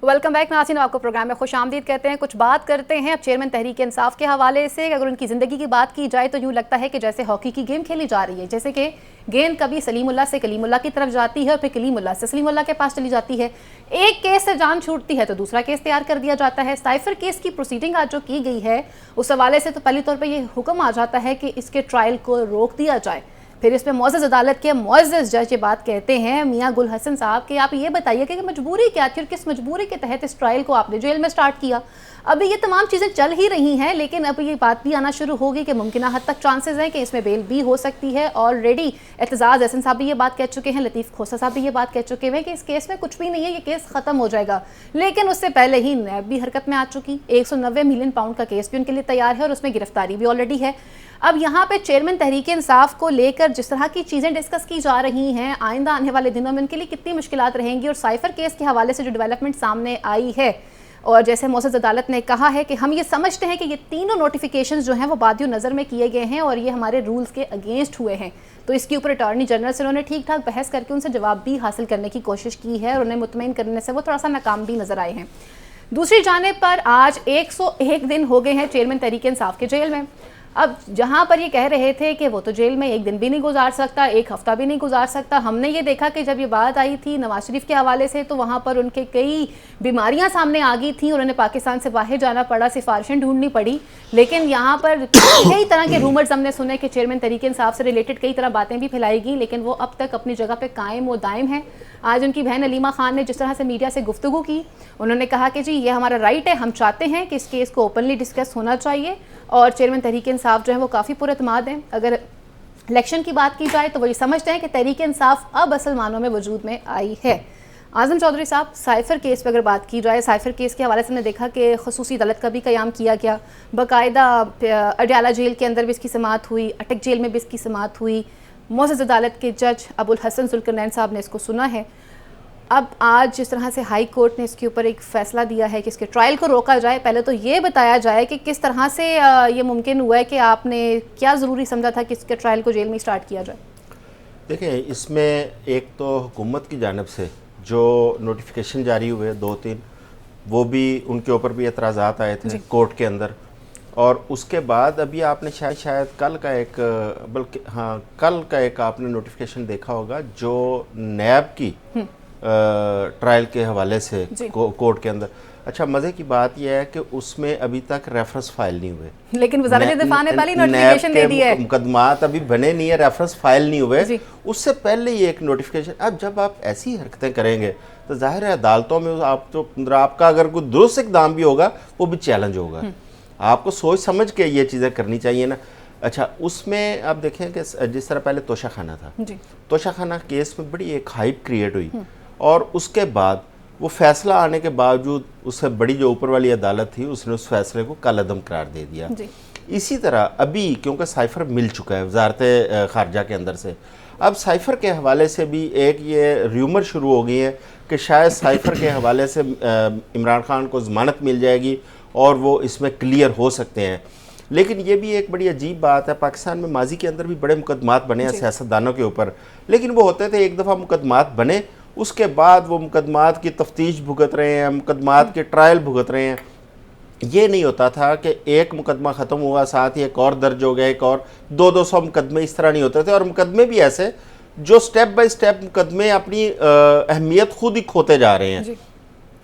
वेलकम बैक नाज़रीन, आपको प्रोग्राम में खुशामदीद कहते हैं। कुछ बात करते हैं अब चेयरमैन तहरीक इंसाफ के हवाले से। अगर उनकी ज़िंदगी की बात की जाए तो यूँ लगता है कि जैसे हॉकी की गेम खेली जा रही है, जैसे कि गेंद कभी सलीमुल्लाह से कलीमुल्लाह की तरफ जाती है और फिर कलीमुल्लाह से सलीमुल्लाह के पास चली जाती है। एक केस से जान छूटती है तो दूसरा केस तैयार कर दिया जाता है। साइफर केस की प्रोसीडिंग आज जो की गई है उस हवाले से तो पहले तौर पर यह हुक्म आ जाता है कि इसके ट्रायल को रोक दिया जाए। फिर इसमें मौज़ज़ अदालत के मुअज़्ज़ज़ जज ये बात कहते हैं मियां गुल हसन साहब कि आप ये बताइए कि मजबूरी क्या थी और किस मजबूरी के तहत इस ट्रायल को आपने जेल में स्टार्ट किया। अभी ये तमाम चीज़ें चल ही रही हैं, लेकिन अब ये बात भी आना शुरू होगी कि मुमकिना हद तक चांसेस हैं कि इसमें बेल भी हो सकती है। ऑलरेडी एतजाज़ हसन साहब भी ये बात कह चुके हैं, लतीफ़ खोसा साहब भी ये बात कह चुके हैं कि इस केस में कुछ भी नहीं है, ये केस ख़त्म हो जाएगा। लेकिन उससे पहले ही नैब भी हरकत में आ चुकी, 190 मिलियन पाउंड का केस भी उनके लिए तैयार है और उसमें गिरफ्तारी भी ऑलरेडी है। अब यहाँ पे चेयरमैन तहरीक इंसाफ को लेकर जिस तरह की चीज़ें डिस्कस की जा रही हैं, आइंदा आने वाले दिनों में उनके लिए कितनी मुश्किलात रहेंगी, और साइफर केस के हवाले से जो डेवलपमेंट सामने आई है, और जैसे मुअज़्ज़ज़ अदालत ने कहा है कि हम ये समझते हैं कि ये तीनों नोटिफिकेशंस जो हैं वो बादियो नज़र में किए गए हैं और ये हमारे रूल्स के अगेंस्ट हुए हैं, तो इसके ऊपर अटॉर्नी जनरल से उन्होंने ठीक ठाक बहस करके उनसे जवाब भी हासिल करने की कोशिश की है और उन्हें मुतमईन करने से वो थोड़ा सा नाकाम भी नज़र आए हैं। दूसरी जानिब पर आज 101 दिन हो गए हैं चेयरमैन तहरीक इंसाफ के जेल में। अब जहाँ पर ये कह रहे थे कि वो तो जेल में एक दिन भी नहीं गुजार सकता, एक हफ्ता भी नहीं गुजार सकता, हमने ये देखा कि जब ये बात आई थी नवाज शरीफ के हवाले से तो वहाँ पर उनके कई बीमारियाँ सामने आ गई थी और उन्हें पाकिस्तान से बाहर जाना पड़ा, सिफारिशें ढूंढनी पड़ी। लेकिन यहाँ पर कई तरह के रूमर्स हमने सुने कि चेयरमैन तहरीक इंसाफ से रिलेटेड कई तरह बातें भी फैलाई गई, लेकिन वो अब तक अपनी जगह पर कायम व दायम है। आज उनकी बहन अलीमा खान ने जिस तरह से मीडिया से गुफ्तगू की, उन्होंने कहा कि जी ये हमारा राइट है, हम चाहते हैं कि इस केस को ओपनली डिस्कस होना चाहिए और चेयरमैन तहरीक इंसाफ जो है वो काफ़ी पुरअतमाद हैं। अगर इलेक्शन की बात की जाए तो वही समझते हैं कि तहरीक इंसाफ अब असल मानों में वजूद में आई है। आजम चौधरी साहब, साइफर केस पर अगर बात की जाए, साइफर केस के हवाले से हमने देखा कि खसूसी अदालत का भी क़याम किया गया, बाकायदा अडयाला जेल के अंदर भी इसकी समाअत हुई, अटक जेल में भी इसकी समाअत हुई, मोअज़्ज़ज़ अदालत के जज अबुल हसन जुल्करनैन साहब ने इसको सुना है। अब आज जिस तरह से हाई कोर्ट ने इसके ऊपर एक फ़ैसला दिया है कि इसके ट्रायल को रोका जाए, पहले तो ये बताया जाए कि किस तरह से ये मुमकिन हुआ है, कि आपने क्या ज़रूरी समझा था कि इसके ट्रायल को जेल में स्टार्ट किया जाए? देखिए, इसमें एक तो हुकूमत की जानिब से जो नोटिफिकेशन जारी हुए 2-3, वो भी उनके ऊपर भी एतराज़ात आए थे कोर्ट के अंदर, और उसके बाद अभी आपने शायद कल का एक, बल्कि हाँ कल का एक आपने नोटिफिकेशन देखा होगा जो नैब की ट्रायल के हवाले से कोर्ट के अंदर। अच्छा, मज़े की बात यह है कि उसमें अभी तक रेफरेंस फाइल नहीं हुए, लेकिन वज़ारत दिफ़ा ने पहले नोटिफिकेशन दे दिया है। मुकदमात अभी बने नहीं है, रेफरेंस फाइल नहीं हुए, उससे पहले ही एक नोटिफिकेशन। अब जब आप ऐसी हरकतें करेंगे तो जाहिर है अदालतों में आप तो आपका अगर कोई दुरुस्त इक़दाम भी होगा वो भी चैलेंज होगा। आपको सोच समझ के ये चीज़ें करनी चाहिए ना। अच्छा, उसमें आप देखें कि जिस तरह पहले तोशा खाना था, तोशा खाना केस में बड़ी एक हाइप क्रिएट हुई, और उसके बाद वो फैसला आने के बावजूद उससे बड़ी जो ऊपर वाली अदालत थी उसने उस फैसले को कलअदम करार दे दिया। इसी तरह अभी क्योंकि साइफर मिल चुका है वजारत खारजा के अंदर से, अब साइफर के हवाले से भी एक ये र्यूमर शुरू हो गई है कि शायद साइफर के हवाले से इमरान खान को ज़मानत मिल जाएगी और वो इसमें क्लियर हो सकते हैं। लेकिन ये भी एक बड़ी अजीब बात है, पाकिस्तान में माजी के अंदर भी बड़े मुकदमात बने हैं सियासतदानों के ऊपर, लेकिन वो होते थे एक दफ़ा मुकदमात बने, उसके बाद वो मुकदमात की तफ्तीश भुगत रहे हैं, मुकदमात के ट्रायल भुगत रहे हैं। ये नहीं होता था कि एक मुकदमा ख़त्म हुआ साथ ही एक और दर्ज हो गया, एक और 200 मुकदमे, इस तरह नहीं होते थे। और मुकदमे भी ऐसे जो स्टेप बाय स्टेप मुकदमे अपनी अहमियत खुद ही खोते जा रहे हैं।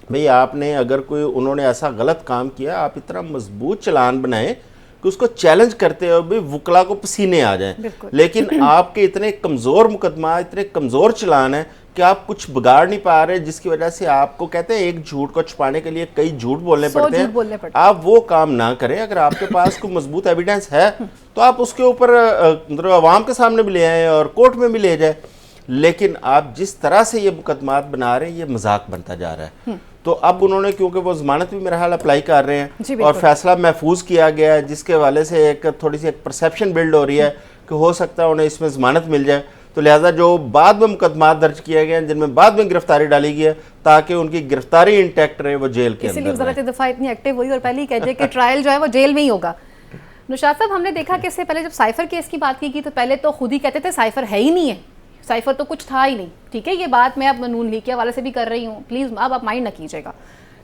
भाई आपने अगर कोई उन्होंने ऐसा गलत काम किया, आप इतना मजबूत चलान बनाएं कि उसको चैलेंज करते हुए भी वकला को पसीने आ जाएं, लेकिन आपके इतने कमज़ोर मुकदमा, इतने कमज़ोर चलान है कि आप कुछ बिगाड़ नहीं पा रहे, जिसकी वजह से आपको कहते हैं एक झूठ को छुपाने के लिए कई झूठ बोलने पड़ते हैं। आप वो काम ना करें। अगर आपके पास कोई मजबूत एविडेंस है तो आप उसके ऊपर मतलब आवाम के सामने भी ले आएँ और कोर्ट में भी ले जाए, लेकिन आप जिस तरह से ये मुकदमात बना रहे हैं ये मजाक बनता जा रहा है। तो अब उन्होंने, क्योंकि वो ज़मानत भी मेरा हाल अप्लाई कर रहे हैं और फैसला महफूज किया गया है, जिसके हवाले से एक थोड़ी सी एक परसेप्शन बिल्ड हो रही है कि हो सकता है उन्हें इसमें ज़मानत मिल जाए, तो लिहाजा जो बाद में मुकदमात दर्ज किए गए हैं जिनमें बाद में गिरफ्तारी डाली गई है ताकि उनकी गिरफ्तारी इंटैक्ट रहे, वो जेल के अंदर। वज़ारत दिफ़ा इतनी एक्टिव हुई और पहले ही कह दिया कि ट्रायल जो है वो जेल में ही होगा। नुशात साहब, हमने देखा कि इससे पहले जब साइफर केस की बात की गई तो पहले तो खुद ही कहते थे साइफर है ही नहीं है, साइफर तो कुछ था ही नहीं। ठीक है, ये बात मैं अब नून लीग के हवाले से भी कर रही हूँ, प्लीज अब आप माइंड न कीजिएगा।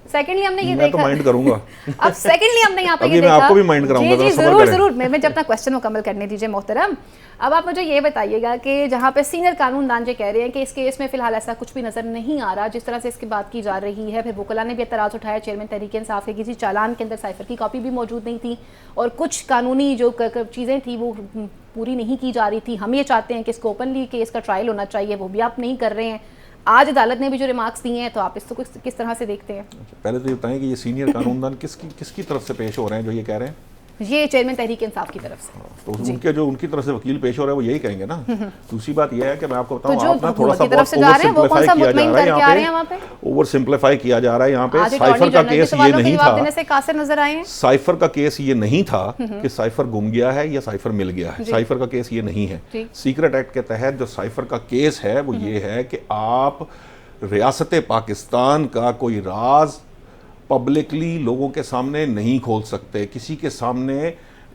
सेकेंडली हमने ये देखा, तो माइंड करूंगा। अब सेकेंडली हमने यहाँ पे ये देखा, मैं आपको भी माइंड कराऊंगा। जी जरूर, मैं जब तक क्वेश्चन मुकम्मल करने दीजिए मोहतरम। अब आप मुझे ये बताइएगा कि जहाँ पे सीनियर कानूनदान जो कह रहे हैं कि इस केस में फिलहाल ऐसा कुछ भी नजर नहीं आ रहा जिस तरह से इसकी बात की जा रही है, फिर वकला ने भी एतराज़ उठाया, चेयरमैन तहरीक इंसाफ के किसी चालान के अंदर साइफर की कॉपी भी मौजूद नहीं थी और कुछ कानूनी जो चीज़ें थी वो पूरी नहीं की जा रही थी। हम ये चाहते हैं कि इसको ओपनली केस का ट्रायल होना चाहिए, वो भी आप नहीं कर रहे हैं। आज अदालत ने भी जो रिमार्क्स दिए हैं तो आप इसको किस तरह से देखते हैं? पहले तो ये बताएं कि ये सीनियर कानूनदान किसकी तरफ से पेश हो रहे हैं जो ये कह रहे हैं? ये चेयरमैन तहरीक इंसाफ की तरफ से। तो उनके जो उनकी तरफ से वकील पेश हो रहे हैं वो यही कहेंगे ना। दूसरी बात यह है कि मैं आपको बताऊं, तो आप ना थोड़ा सा ओवर सिंप्लीफाई किया जा रहा है यहाँ पे। साइफर का केस ये नहीं था, नजर आए हैं। साइफर का केस ये नहीं था कि साइफर गुम गया है या साइफर मिल गया है। साइफर का केस ये नहीं है। सीक्रेट एक्ट के तहत जो साइफर का केस है वो ये है कि आप रियासत पाकिस्तान का कोई राज पब्लिकली लोगों के सामने नहीं खोल सकते, किसी के सामने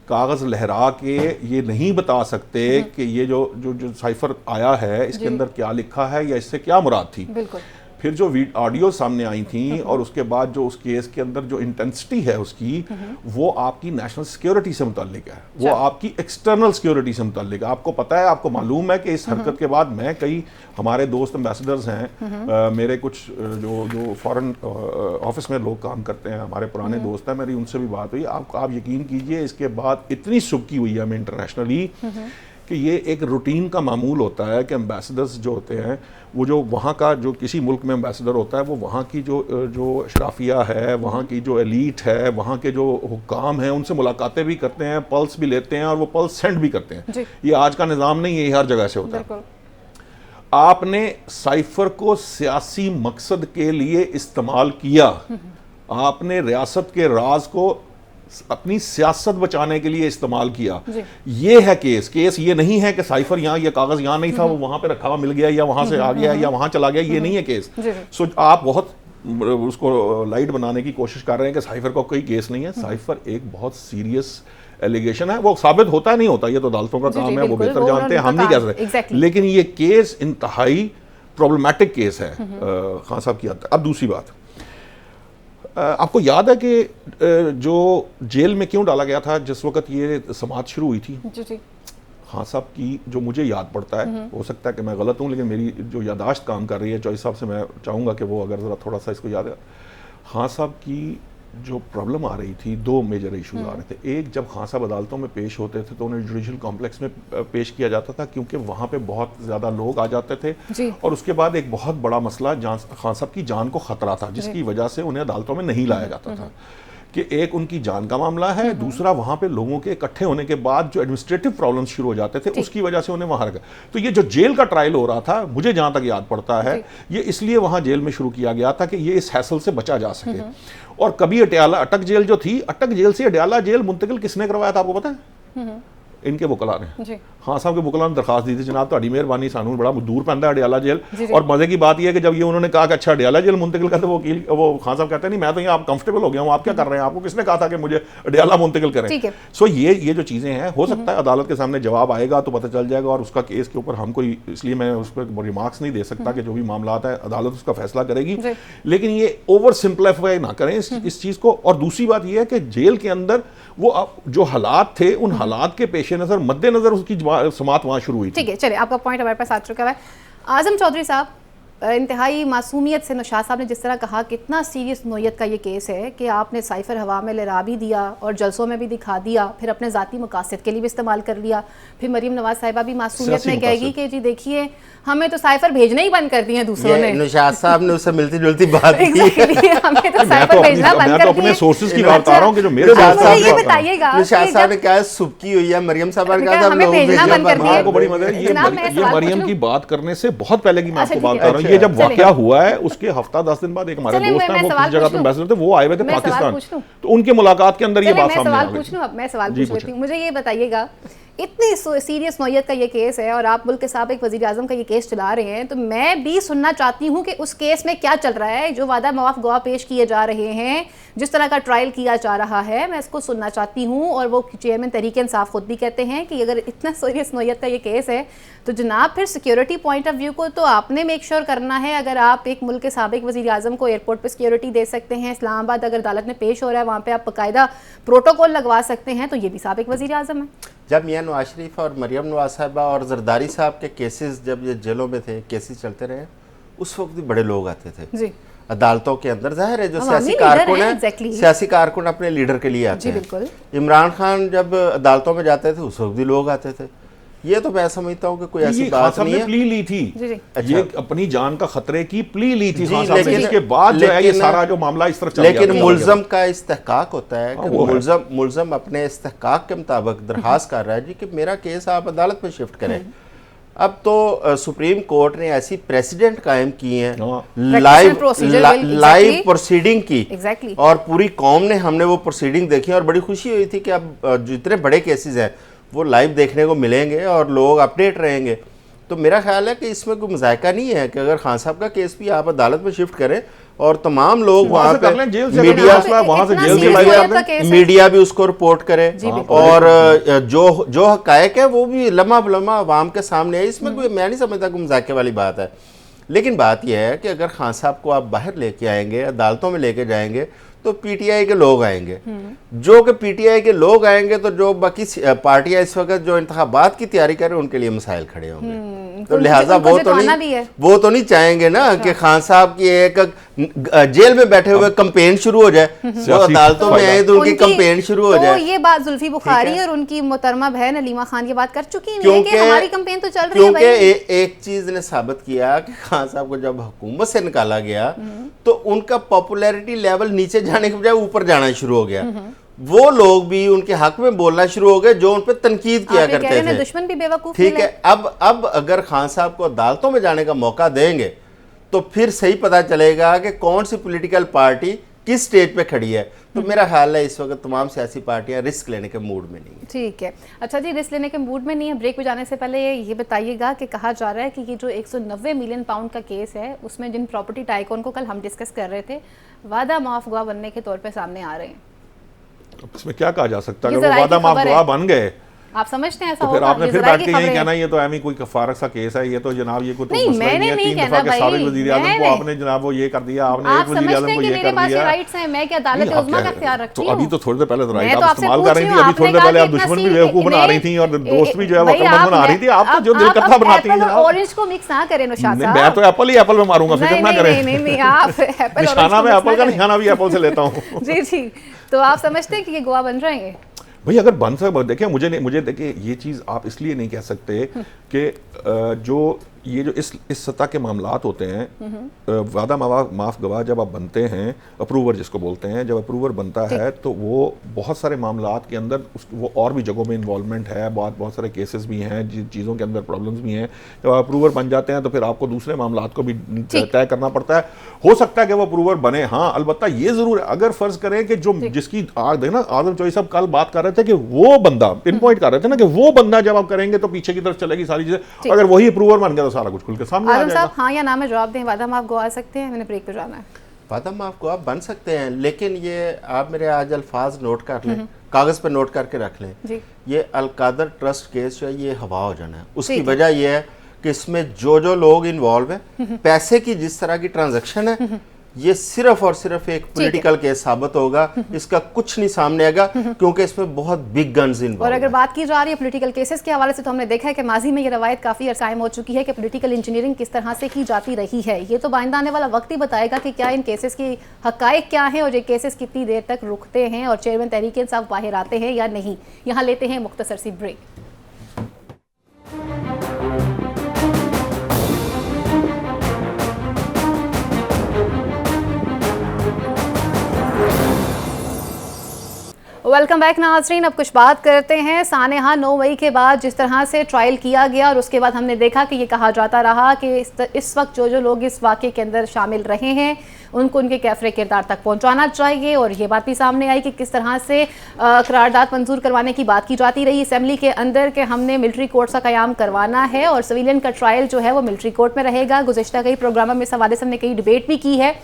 कागज़ लहरा के ये नहीं बता सकते कि ये जो साइफर आया है इसके अंदर क्या लिखा है या इससे क्या मुराद थी। बिल्कुल। फिर जो ऑडियो सामने आई थी और उसके बाद जो उस केस के अंदर जो इंटेंसिटी है उसकी, वो आपकी नेशनल सिक्योरिटी से मुताल्लिक है, वो आपकी एक्सटर्नल सिक्योरिटी से मुताल्लिक है। आपको पता है, आपको मालूम है कि इस हरकत के बाद मैं कई हमारे दोस्त एम्बेसडर्स हैं, मेरे कुछ जो फॉरेन ऑफिस में लोग काम करते हैं, हमारे पुराने दोस्त हैं, मेरी उनसे भी बात हुई। आप यकीन कीजिए इसके बाद इतनी सुबकी हुई है हमें इंटरनेशनली कि ये एक रूटीन का मामूल होता है कि एम्बेसडर्स जो होते हैं वो जो वहाँ का जो किसी मुल्क में एम्बेसडर होता है वो वहाँ की जो शराफिया है, वहाँ की जो एलीट है, वहाँ के जो हुक्काम हैं उनसे मुलाकातें भी करते हैं, पल्स भी लेते हैं और वो पल्स सेंड भी करते हैं। ये आज का निज़ाम नहीं है, ये हर जगह से होता है। आपने साइफर को सियासी मकसद के लिए इस्तेमाल किया, आपने रियासत के राज को अपनी सियासत बचाने के लिए इस्तेमाल किया। ये है केस ये नहीं है कि साइफर यहाँ, ये कागज यहाँ नहीं था, वो वहां पे रखा हुआ मिल गया, या वहां से आ गया, या वहां चला गया, ये नहीं है केस। सो आप बहुत उसको लाइट बनाने की कोशिश कर रहे हैं कि साइफर का कोई केस नहीं है। साइफर एक बहुत सीरियस एलिगेशन है, वो साबित होता नहीं होता, ये तो अदालतों का काम है, वो बेहतर जानते हैं, हम नहीं कह रहे। लेकिन ये केस इंतहाई प्रॉब्लमैटिक केस है खान साहब की हद तक। अब दूसरी बात, आपको याद है कि जो जेल में क्यों डाला गया था जिस वक्त ये समाअत शुरू हुई थी? खान साहब की जो मुझे याद पड़ता है, हो सकता है कि मैं गलत हूँ, लेकिन मेरी जो यादाश्त काम कर रही है चौधरी साहब से, मैं चाहूँगा कि वो अगर ज़रा थोड़ा सा इसको याद है। खान साहब की जो प्रॉब्लम आ रही थी, दो मेजर इशूज आ रहे थे। एक, जब खान साहब अदालतों में पेश होते थे तो उन्हें जुडिशल कॉम्प्लेक्स में पेश किया जाता था, क्योंकि वहाँ पे बहुत ज़्यादा लोग आ जाते थे, और उसके बाद एक बहुत बड़ा मसला खान साहब की जान को ख़तरा था, जिसकी वजह से उन्हें अदालतों में नहीं लाया जाता था। कि एक उनकी जान का मामला है, दूसरा वहाँ पे लोगों के इकट्ठे होने के बाद जो एडमिनिस्ट्रेटिव प्रॉब्लम्स शुरू हो जाते थे, उसकी वजह से उन्हें वहाँ रखा। तो ये जो जेल का ट्रायल हो रहा था, मुझे जहाँ तक याद पड़ता है, ये इसलिए वहाँ जेल में शुरू किया गया था कि ये इस हैसल से बचा जा सके। और कभी अटियाला अटक जेल जो थी, अटक जेल से अटियाला जेल मुंतकिल किसने करवाया था, आपको पता है? इनके वकला ने। हाँ साहब के वकला ने दरखास्त दी थी, जनाब तुम्हारी मेहरबानी, सानू बड़ा दूर पैंदा अडियाला जेल। और मजे की बात यह है कि जब ये उन्होंने कहा कि अच्छा अडियाला जेल मुंतकिल करते, वो खान साहब कहते हैं नहीं, मैं तो यहाँ आप कंफर्टेबल हो गया हूँ, आप क्या कर रहे हैं, आपको किसने कहा था कि मुझे अडियाला मुंतकिल करें? सो ये जो चीज़ें हैं, हो सकता है अदालत के सामने जवाब आएगा तो पता चल जाएगा, और उसका केस के ऊपर हम कोई, इसलिए मैं उस पर रिमार्क्स नहीं दे सकता कि जो भी मामला है अदालत उसका फैसला करेगी, लेकिन ये ओवर सिंप्लीफाई ना करें इस चीज़ को। और दूसरी बात यह है कि जेल के अंदर वो जो हालात थे, उन हालात के पेश नज़र, मद्देनजर उसकी समाअत वहाँ शुरू हुई थी। ठीक है, चलिए आपका पॉइंट हमारे पास आ चुका है। आजम चौधरी साहब, इंतहाई मासूमियत से नौशाद साहब ने जिस तरह कहा, कितना सीरियस नोयत का ये केस है कि आपने साइफर हवा में लहरा भी दिया और जलसों में भी दिखा दिया, फिर अपने ज़ाती मकासद के लिए भी इस्तेमाल कर लिया। फिर मरीम नवाज साहिबा भी मासूमियत में कहेगी कि जी देखिए हमें तो साइफर भेजना ही बंद कर दिए हैं दूसरों ने। नौशाद साहब ने उससे मिलती जुलती बात की। हमें तो साइफर भेजना बंद कर दिए। अपने सोर्सेज की बात कर रहा हूं कि जो मेरे ये बताइएगा, नौशाद साहब ने क्या सुबकी हुई है, मरियम साहब ने कहा हमें भेजना बंद कर दिया। आपको बड़ी मदद है, ये मरियम की बात करने से बहुत पहले की मैं आपको बात कर रहा हूँ। ये जब वाकया हुआ है उसके हफ्ता 10 दिन बाद एक हमारे दोस्त हैं, वो किस जगह पे एम्बेसडर थे, वो आए हुए थे पाकिस्तान, तो उनकी मुलाकात के अंदर ये बात सामने आ गई। मैं सवाल पूछ लेती हूँ, मुझे ये बताइएगा, इतनी सीरियस नौयत का ये केस है और आप मुल्क के साबिक वज़ीर आज़म का ये केस चला रहे हैं, तो मैं भी सुनना चाहती हूँ कि उस केस में क्या चल रहा है, जो वादा मवाफ़ गवाह पेश किए जा रहे हैं, जिस तरह का ट्रायल किया जा रहा है, मैं इसको सुनना चाहती हूँ। और वो चेयरमैन तहरीक इंसाफ खुद भी कहते हैं कि अगर इतना सीरियस नौयत का ये केस है तो जनाब फिर सिक्योरिटी पॉइंट ऑफ व्यू को तो आपने मेक श्योर करना है। अगर आप एक मुल्क के साबिक वज़ीर आज़म को एयरपोर्ट पर सिक्योरिटी दे सकते हैं, इस्लामाबाद अगर अदालत में पेश हो रहा है वहाँ पर आप बाकायदा प्रोटोकॉल लगवा सकते हैं, तो ये भी साबिक वज़ीर आज़म है। जब मियां नवाज शरीफ और मरियम नवाज साहिबा और जरदारी साहब के केसेस, जब ये जेलों में थे, केसेस चलते रहे, उस वक्त भी बड़े लोग आते थे जी अदालतों के अंदर। जाहिर है जो सियासी कारकुन है, सियासी कारकुन अपने लीडर के लिए आते हैं। इमरान खान जब अदालतों में जाते थे उस वक्त भी लोग आते थे। ये तो मैं समझता हूँ कि कोई ऐसी बात नहीं है। प्ली ली थी, ये अपनी जान का खतरे की प्ली ली थी, लेकिन इसके बाद जो है ये सारा जो मामला इस तरफ चल गया। लेकिन मुल्ज़म का इस्तेहकाक होता है कि मुल्ज़म अपने इस्तेहकाक के मुताबिक दरखास्त कर रहा है जी कि मेरा केस आप अदालत में शिफ्ट करें। अब तो सुप्रीम कोर्ट ने ऐसी प्रेसिडेंट कायम की है, लाइव प्रोसीडिंग की, और पूरी कौम ने, हमने वो प्रोसीडिंग देखी और बड़ी खुशी हुई थी कि अब जितने बड़े केसेस हैं वो लाइव देखने को मिलेंगे और लोग अपडेट रहेंगे। तो मेरा ख्याल है कि इसमें कोई मजायका नहीं है कि अगर खान साहब का केस भी आप अदालत में शिफ्ट करें और तमाम लोग वहाँ पे मीडिया भी उसको रिपोर्ट करे, और जो हकायक है वो भी लम्हा बलम्हा अवाम के सामने है। इसमें कोई, मैं नहीं समझता कोई मजाके वाली बात है। लेकिन बात यह है कि अगर खान साहब को आप बाहर लेके आएंगे, अदालतों में लेके जाएंगे, तो पीटीआई के लोग आएंगे। जो कि पीटीआई के लोग आएंगे तो जो बाकी पार्टियां इस वक्त जो इंतखाबात की तैयारी करें उनके लिए मसाइल खड़े होंगे। तो लिहाजा वो तो नहीं चाहेंगे ना कि खान साहब की एक जेल में बैठे हुए कंपेन शुरू हो जाए, वो अदालतों में आए तो उनकी कंपेन शुरू हो जाए। ये बात जुल्फी बुखारी और उनकी मोहतरमा बहन अलीमा खान ये बात कर चुकी है कि हमारी कंपेन तो चल रही है। क्योंकि एक चीज ने साबित किया कि खान साहब को जब हुकूमत से निकाला गया तो उनका पॉपुलैरिटी लेवल नीचे जाने के बजाय ऊपर जाना शुरू हो गया। वो लोग भी उनके हक में बोलना शुरू हो गए जो उन पर तनकीद किया करते थे। दुश्मन भी बेवकूफ। ठीक है, अब अगर खान साहब को अदालतों में जाने का मौका देंगे तो फिर सही पता चलेगा कि कौन सी पॉलिटिकल पार्टी किस स्टेज पे खड़ी है। तो मेरा ख्याल है इस वक्त तमाम सियासी पार्टियां रिस्क लेने के मूड में नहीं है। ठीक है, अच्छा जी, रिस्क लेने के मूड में नहीं है। ब्रेक पे जाने से पहले ये बताइएगा कि कहा जा रहा है कि ये जो 190 मिलियन पाउंड का केस है उसमें जिन प्रॉपर्टी टाइकॉन को कल हम डिस्कस कर रहे थे वादा माफ गवाह बनने के तौर पे सामने आ रहे हैं। इसमें क्या कहा जा सकता है? अगर वो वादा माफ गवाह बन गए, आप समझते हैं ऐसा तो फिर होगा? आपने फिर बैठ के यही कहना ये तो एमी कोई कफारत सा केस है, ये तो जनाब ये कोई तो नहीं, मसला ही नहीं है। 3 दफा के साबिक वजीर आजम को आपने जनाब वो ये कर दिया, आपने एक वजीर आजम को ये कर दिया। राइट्स हैं, मैं क्या अदालत उज़्मा का इख्तियार रखती हूं? तो अभी तो थोड़ी देर पहले तो राइट आप इस्तेमाल कर रही थी, अभी थोड़ी देर पहले आप दुश्मन भी बेवकूफ बना रही थी और दोस्त भी जो है वो अक्लमंद बना रही थी। आप तो जो दिल करता बनाती हैं जनाब। ऑरेंज को मिक्स ना करें निशात साहब। मैं तो एप्पल ही एप्पल में मारूंगा, फिक्र ना करें। नहीं, आप एप्पल निशाना में एप्पल का निशाना भी एप्पल से लेता हूं। जी जी, तो आप समझते हैं कि ये गवाह बन जाएंगे? भाई अगर बन सकता, देखिए मुझे देखिए ये चीज़ आप इसलिए नहीं कह सकते कि जो ये जो इस सतह के मामलात होते हैं, वादा माफ गवाह जब आप बनते हैं, अप्रूवर जिसको बोलते हैं, जब अप्रूवर बनता है तो वो बहुत सारे मामलात के अंदर वो और भी जगहों में इन्वॉल्वमेंट है, बहुत सारे केसेस भी हैं, जिन चीज़ों के अंदर प्रॉब्लम्स भी हैं। जब आप अप्रूवर बन जाते हैं तो फिर आपको दूसरे मामलात को भी तय करना पड़ता है। हो सकता है कि वो अप्रूवर बने, हाँ, अलबत्ता ये ज़रूर है, अगर फ़र्ज़ करें कि जो जिसकी देखना आदम चौधरी साहब कल बात कर रहे थे कि वो बंदा पिन पॉइंट कर रहे थे ना कि वो बंदा जब आप करेंगे तो पीछे की तरफ चलेगी सारी चीज़ें। अगर वही अप्रूवर बन गया तो सारा कुछ खुल के सामने आजम साहब हाँ या ना में जवाब दें, वादा माफ गवा सकते हैं? मैंने ब्रेक पे जाना है। वादा माफ गवा बन सकते हैं, लेकिन ये आप मेरे आज अल्फाज नोट कर लें, कागज़ पर नोट करके रख लें जी। ये अलकादर ट्रस्ट केस जो है ये हवा हो जाना है। उसकी वजह यह है कि इसमें जो लोग इन्वॉल्व हैं, पैसे की जिस तरह की ट्रांजैक्शन है, ये सिर्फ और सिर्फ एक पॉलिटिकल केस साबित होगा, इसका कुछ नहीं सामने आएगा क्योंकि इसमें बहुत बिग गन्स इन्वॉल्व। और अगर बात की जा रही है पॉलिटिकल केसेस के हवाले से तो हमने देखा है कि माजी में ये रवायत काफ़ी कायम हो चुकी है कि पॉलिटिकल इंजीनियरिंग किस तरह से की जाती रही है। ये तो आइंदा आने वाला वक्त ही बताएगा कि क्या इन केसेस की हकायक क्या है और ये केसेस कितनी देर तक रुकते हैं और चेयरमैन तहरीक इंसाफ बाहर आते हैं या नहीं। यहाँ लेते हैं मुख्तसर सी ब्रेक। वेलकम बैक नाज़रीन। अब कुछ बात करते हैं सानेहा 9 मई के बाद जिस तरह से ट्रायल किया गया और उसके बाद हमने देखा कि ये कहा जाता रहा कि इस वक्त जो लोग इस वाक़े के अंदर शामिल रहे हैं उनको उनके कैफरे किरदार तक पहुंचाना चाहिए। और ये बात भी सामने आई कि किस तरह से करारदाद मंजूर करवाने की बात की जाती रही असम्बली के अंदर कि हमने मिलिट्री कोर्ट का क़याम करवाना है और सिविलियन का ट्रायल जो है वो मिलिट्री कोर्ट में रहेगा। गुज़िश्ता कई प्रोग्रामों में इस हवाले से हमने कई डिबेट भी की है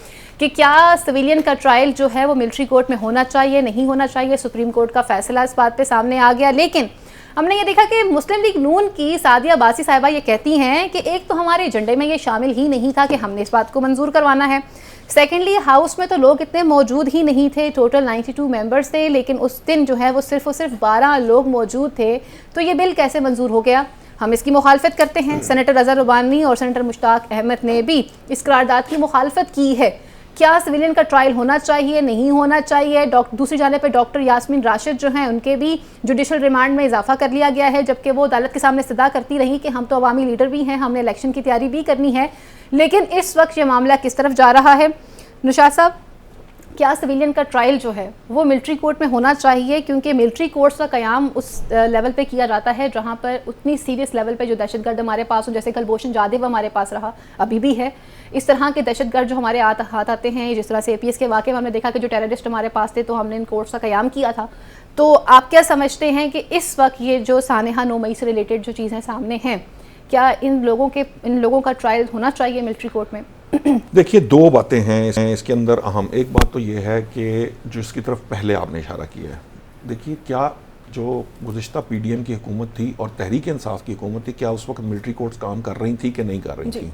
कि क्या सिविलियन का ट्रायल जो है वो मिलिट्री कोर्ट में होना चाहिए, नहीं होना चाहिए। सुप्रीम कोर्ट का फैसला इस बात पे सामने आ गया, लेकिन हमने ये देखा कि मुस्लिम लीग नून की सादिया बासी साहिबा ये कहती हैं कि एक तो हमारे एजेंडे में ये शामिल ही नहीं था कि हमने इस बात को मंजूर करवाना है। सेकेंडली, हाउस में तो लोग इतने मौजूद ही नहीं थे, टोटल 92 मेंबर्स थे, लेकिन उस दिन जो है वो सिर्फ और सिर्फ 12 लोग मौजूद थे। तो ये बिल कैसे मंजूर हो गया? हम इसकी मुखालफत करते हैं। सेनेटर रज़ा रुबानी और सेनेटर मुश्ताक अहमद ने भी इस करारदाद की मुखालफत की है। क्या सिविलियन का ट्रायल होना चाहिए, नहीं होना चाहिए? दूसरी जानिब पे डॉक्टर यास्मीन राशिद जो हैं उनके भी जुडिशल रिमांड में इजाफा कर लिया गया है, जबकि वो अदालत के सामने सदा करती रही कि हम तो अवामी लीडर भी हैं, हमने इलेक्शन की तैयारी भी करनी है। लेकिन इस वक्त ये मामला किस तरफ जा रहा है? निशात साहब, क्या सिविलियन का ट्रायल जो है वो मिलिट्री कोर्ट में होना चाहिए? क्योंकि मिलिट्री कोर्ट्स का क़याम उस लेवल पे किया जाता है जहाँ पर उतनी सीरियस लेवल पे जो दहशतगर्द हमारे पास हो, जैसे कुलभूषण जाधव हमारे पास रहा, अभी भी है, इस तरह के दहशतगर्द जो हमारे हाथ आते हैं, जिस तरह से APS के वाक़े में हमने देखा कि जो टेररिस्ट हमारे पास थे तो हमने इन कोर्ट्स का क़याम किया था। तो आप क्या समझते हैं कि इस वक्त ये जो सानेहा 9 मई से रिलेटेड जो चीज़ें सामने हैं, क्या इन लोगों का ट्रायल होना चाहिए मिलिट्री कोर्ट में? देखिए, 2 बातें हैं इसके अंदर अहम। एक बात तो ये है कि जिसकी तरफ पहले आपने इशारा किया है, देखिए क्या जो गुज़िश्ता PDM की हुकूमत थी और तहरीक इंसाफ की हुकूमत थी, क्या उस वक्त मिलिट्री कोर्ट्स काम कर रही थी कि नहीं कर रही थी?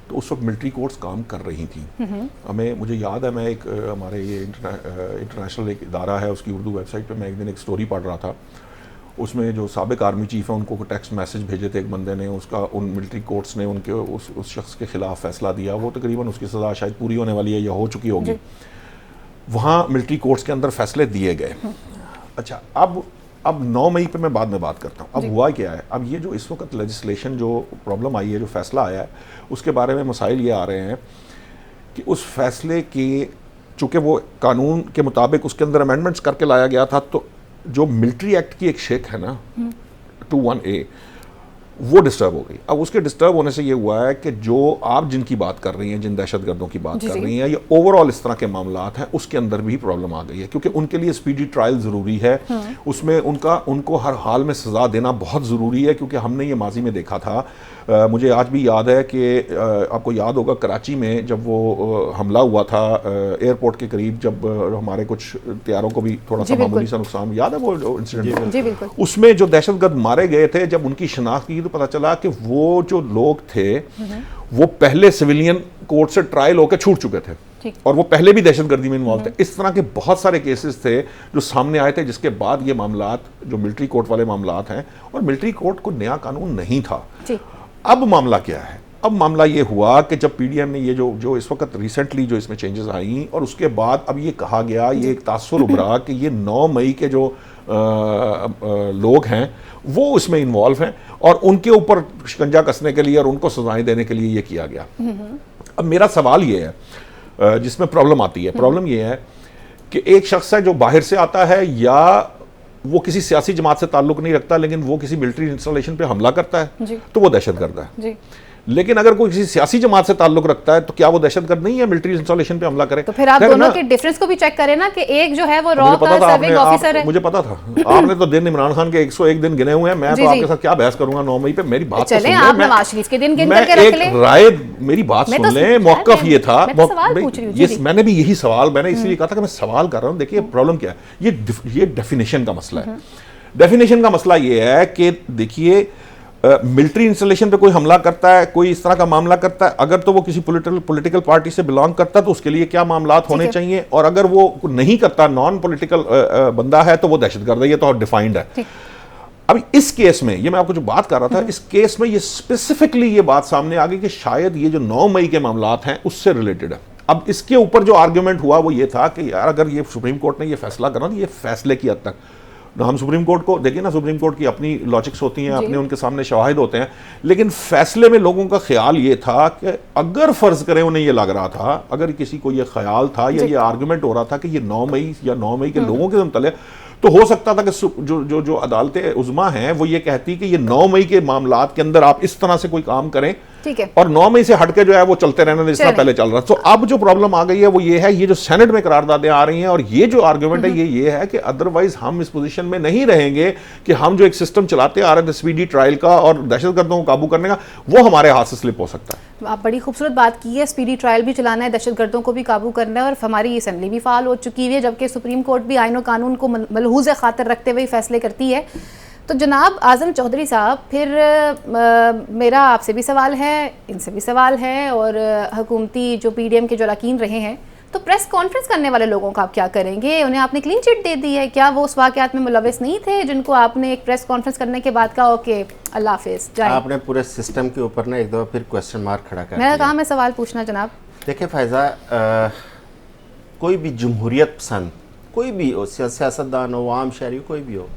तो उस वक्त मिलिट्री कोर्ट्स काम कर रही थी। मुझे याद है, मैं एक हमारे ये इंटरनेशनल एक इदारा है उसकी उर्दू वेबसाइट पे मैं एक दिन एक स्टोरी पढ़ रहा था। उसमें जो साबिक आर्मी चीफ है उनको टेक्स्ट मैसेज भेजे थे एक बंदे ने, उसका उन मिलिट्री कोर्ट्स ने उनके उस शख्स के खिलाफ फैसला दिया। वो तकरीबन उसकी सज़ा शायद पूरी होने वाली है या हो चुकी होगी। वहाँ मिलिट्री कोर्ट्स के अंदर फैसले दिए गए। अच्छा, अब 9 मई पे मैं बाद में बात करता हूँ। अब हुआ क्या है, अब ये जो इस वक्त लेजिस्लेशन जो प्रॉब्लम आई है, जो फैसला आया है, उसके बारे में मसाइल ये आ रहे हैं कि उस फैसले के चूंकि वो कानून के मुताबिक उसके अंदर अमेंडमेंट्स करके लाया गया था, तो जो मिलिट्री एक्ट की एक शेक है ना 21A, वो डिस्टर्ब हो गई। अब उसके डिस्टर्ब होने से ये हुआ है कि जो आप जिनकी बात कर रही हैं, जिन दहशतगर्दों की बात कर रही हैं, ये ओवरऑल इस तरह के मामलात हैं, उसके अंदर भी प्रॉब्लम आ गई है, क्योंकि उनके लिए स्पीडी ट्रायल ज़रूरी है। उसमें उनको हर हाल में सज़ा देना बहुत ज़रूरी है, क्योंकि हमने ये माजी में देखा था। मुझे आज भी याद है कि आपको याद होगा कराची में जब वो हमला हुआ था एयरपोर्ट के करीब, जब हमारे कुछ तैयारों को भी थोड़ा सा मामूली सा नुकसान, याद है वो इंसिडेंट? उसमें जो दहशतगर्द मारे गए थे, जब उनकी शनाख्त की तो पता चला कि वो जो लोग थे वो पहले सिविलियन कोर्ट से ट्रायल होकर छूट चुके थे और वो पहले भी दहशतगर्दी में इन्वॉल्व थे। इस तरह के बहुत सारे केसेस थे जो सामने आए थे, जिसके बाद ये मामलात जो मिलिट्री कोर्ट वाले मामलात हैं, और मिलिट्री कोर्ट को नया कानून नहीं था। अब मामला क्या है? अब मामला ये हुआ कि जब पीडीएम ने ये जो इस वक्त रिसेंटली जो इसमें चेंजेस आई, और उसके बाद अब ये कहा गया, ये एक तासुर उभरा कि ये 9 मई के जो लोग हैं वो इसमें इन्वॉल्व हैं और उनके ऊपर शिकंजा कसने के लिए और उनको सजाएं देने के लिए ये किया गया। अब मेरा सवाल ये है, जिसमें प्रॉब्लम आती है, प्रॉब्लम ये है कि एक शख्स है जो बाहर से आता है, या वो किसी सियासी जमात से ताल्लुक नहीं रखता, लेकिन वो किसी मिलिट्री इंस्टॉलेशन पे हमला करता है, तो वो दहशतगर्द है। लेकिन अगर कोई किसी सियासी जमात से ताल्लुक रखता है, तो क्या वो दहशतगर्द नहीं है मिलिट्री इंस्टॉलेशन पे हमला करे? तो फिर आप दोनों के डिफरेंस को भी चेक करें ना, कि एक जो है वो रॉ का सर्विंग ऑफिसर है। मुझे पता था, आपने तो दिन इमरान खान के 101 दिन गिने हुए हैं, मैं तो आपके साथ क्या बहस करूंगा 9 मई पे? मेरी बात चलें, आप नवाज शरीफ के दिन गिन करके रख लें। राय, मेरी बात सुन लें। मौकफ ये था, मैंने भी यही सवाल, मैंने इसलिए कहा था कि मैं सवाल कर रहा हूँ। देखिए प्रॉब्लम क्या है, ये डेफिनेशन का मसला है। डेफिनेशन का मसला ये है कि देखिए मिलिट्री इंस्टॉलेशन पे कोई हमला करता है, कोई इस तरह का मामला करता है, अगर तो वो किसी पॉलिटिकल पार्टी से बिलोंग करता है तो उसके लिए क्या मामलात होने चाहिए, और अगर वो नहीं करता, नॉन पॉलिटिकल बंदा है, तो वो दहशतगर्द है। ये तो डिफाइंड है। अब इस केस में, ये मैं आपको जो बात कर रहा था, इस केस में ये स्पेसिफिकली ये बात सामने आ गई कि शायद ये जो 9 मई के मामलात हैं उससे रिलेटेड है। अब इसके ऊपर जो आर्ग्यूमेंट हुआ वो ये था कि यार अगर ये सुप्रीम कोर्ट ने ये फैसला करना, तो ये फैसले की हद तक हम सुप्रीम कोर्ट को देखिए ना, सुप्रीम कोर्ट की अपनी लॉजिक्स होती हैं, अपने उनके सामने शवाहिद होते हैं, लेकिन फैसले में लोगों का ख्याल ये था कि अगर फर्ज करें उन्हें ये लग रहा था, अगर किसी को ये ख्याल था या ये आर्गुमेंट हो रहा था कि ये 9 मई या 9 मई के लोगों के मुतल्लिक़, तो हो सकता था कि जो अदालतें उज़्मा हैं वो ये कहती कि ये 9 मई के मामलात के अंदर आप इस तरह से कोई काम करें, ठीक है, और 9 मई से हटके जो है वो चलते रहने जिस तरह पहले चल रहा है। तो अब जो प्रॉब्लम आ गई है वो ये है, ये जो सेनेट में करारदादें आ रही हैं, और ये जो आर्गुमेंट है ये है कि अदरवाइज हम इस पोजीशन में नहीं रहेंगे कि हम जो एक सिस्टम चलाते आ रहे थे स्पीडी ट्रायल का और दहशतगर्दों को काबू करने का, वो हमारे हाथ से स्लिप हो सकता है। आप बड़ी खूबसूरत बात की है, स्पीडी ट्रायल भी चलाना है, दहशतगर्दों को भी काबू करना है, और हमारी असेंबली भी फाल हो चुकी है, जबकि सुप्रीम कोर्ट भी आईन और कानून को मलहूज़ खातिर रखते हुए फैसले करती है। तो जनाब आज़म चौधरी साहब, फिर मेरा आपसे भी सवाल है, इनसे भी सवाल है, और हुकूमती जो पीडीएम के जो अरकान रहे हैं, तो प्रेस कॉन्फ्रेंस करने वाले लोगों का आप क्या करेंगे? उन्हें आपने क्लीन चिट दे दी है, क्या वो उस वाक़यात में मुलविस नहीं थे जिनको आपने एक प्रेस कॉन्फ्रेंस करने के बाद कहा ओके अल्लाह हाफिज़ जाए? आपने पूरे सिस्टम के ऊपर ना एक दफ़ा फिर क्वेश्चन मार्क खड़ा कर मेरा काम है सवाल पूछना जनाब। देखिए फ़ायज़ा, कोई भी जमहूरियत पसंद, कोई भी हो, सियासतदान हो, आम शहरी, कोई भी हो,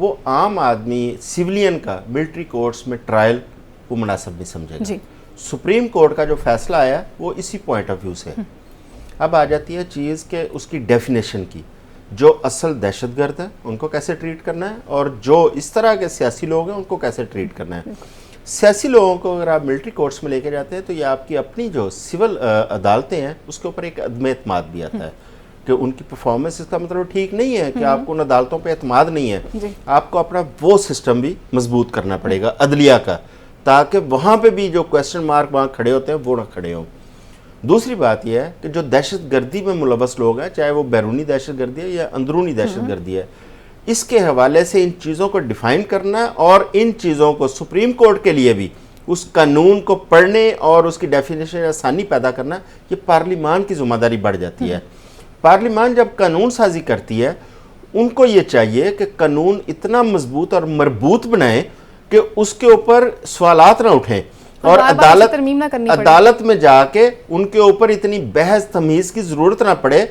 वो आम आदमी सिविलियन का मिलिट्री कोर्ट्स में ट्रायल वो मुनासिब नहीं समझेगा। सुप्रीम कोर्ट का जो फैसला आया वो इसी पॉइंट ऑफ व्यू से है। अब आ जाती है चीज़ के उसकी डेफिनेशन की, जो असल दहशतगर्द है उनको कैसे ट्रीट करना है, और जो इस तरह के सियासी लोग हैं उनको कैसे ट्रीट करना है। सियासी लोगों को अगर आप मिलिट्री कोर्ट्स में लेके जाते हैं तो ये आपकी अपनी जो सिविल अदालतें हैं उसके ऊपर एक अदम एतमाद भी आता है कि उनकी परफॉर्मेंस, इसका मतलब ठीक नहीं है कि आपको उन अदालतों पे एतमाद नहीं है, आपको अपना वो सिस्टम भी मजबूत करना पड़ेगा अदलिया का, ताकि वहाँ पे भी जो क्वेश्चन मार्क वहाँ खड़े होते हैं वो ना खड़े हों। दूसरी बात यह है कि जो दहशतगर्दी में मुलवस लोग हैं, चाहे वो बैरूनी दहशतगर्दी है या अंदरूनी दहशतगर्दी है, इसके हवाले से इन चीज़ों को डिफ़ाइन करना और इन चीज़ों को सुप्रीम कोर्ट के लिए भी उस कानून को पढ़ने और उसकी डेफिनेशन आसानी पैदा करना, ये पार्लिमान की जिम्मेदारी बढ़ जाती है। पार्लिमान जब कानून साजी करती है, उनको ये चाहिए कि कानून इतना मजबूत और मरबूत बनाए कि उसके ऊपर सवालात ना उठें, और अदालत में जाके उनके ऊपर इतनी बहस तमीज़ की ज़रूरत ना पड़े,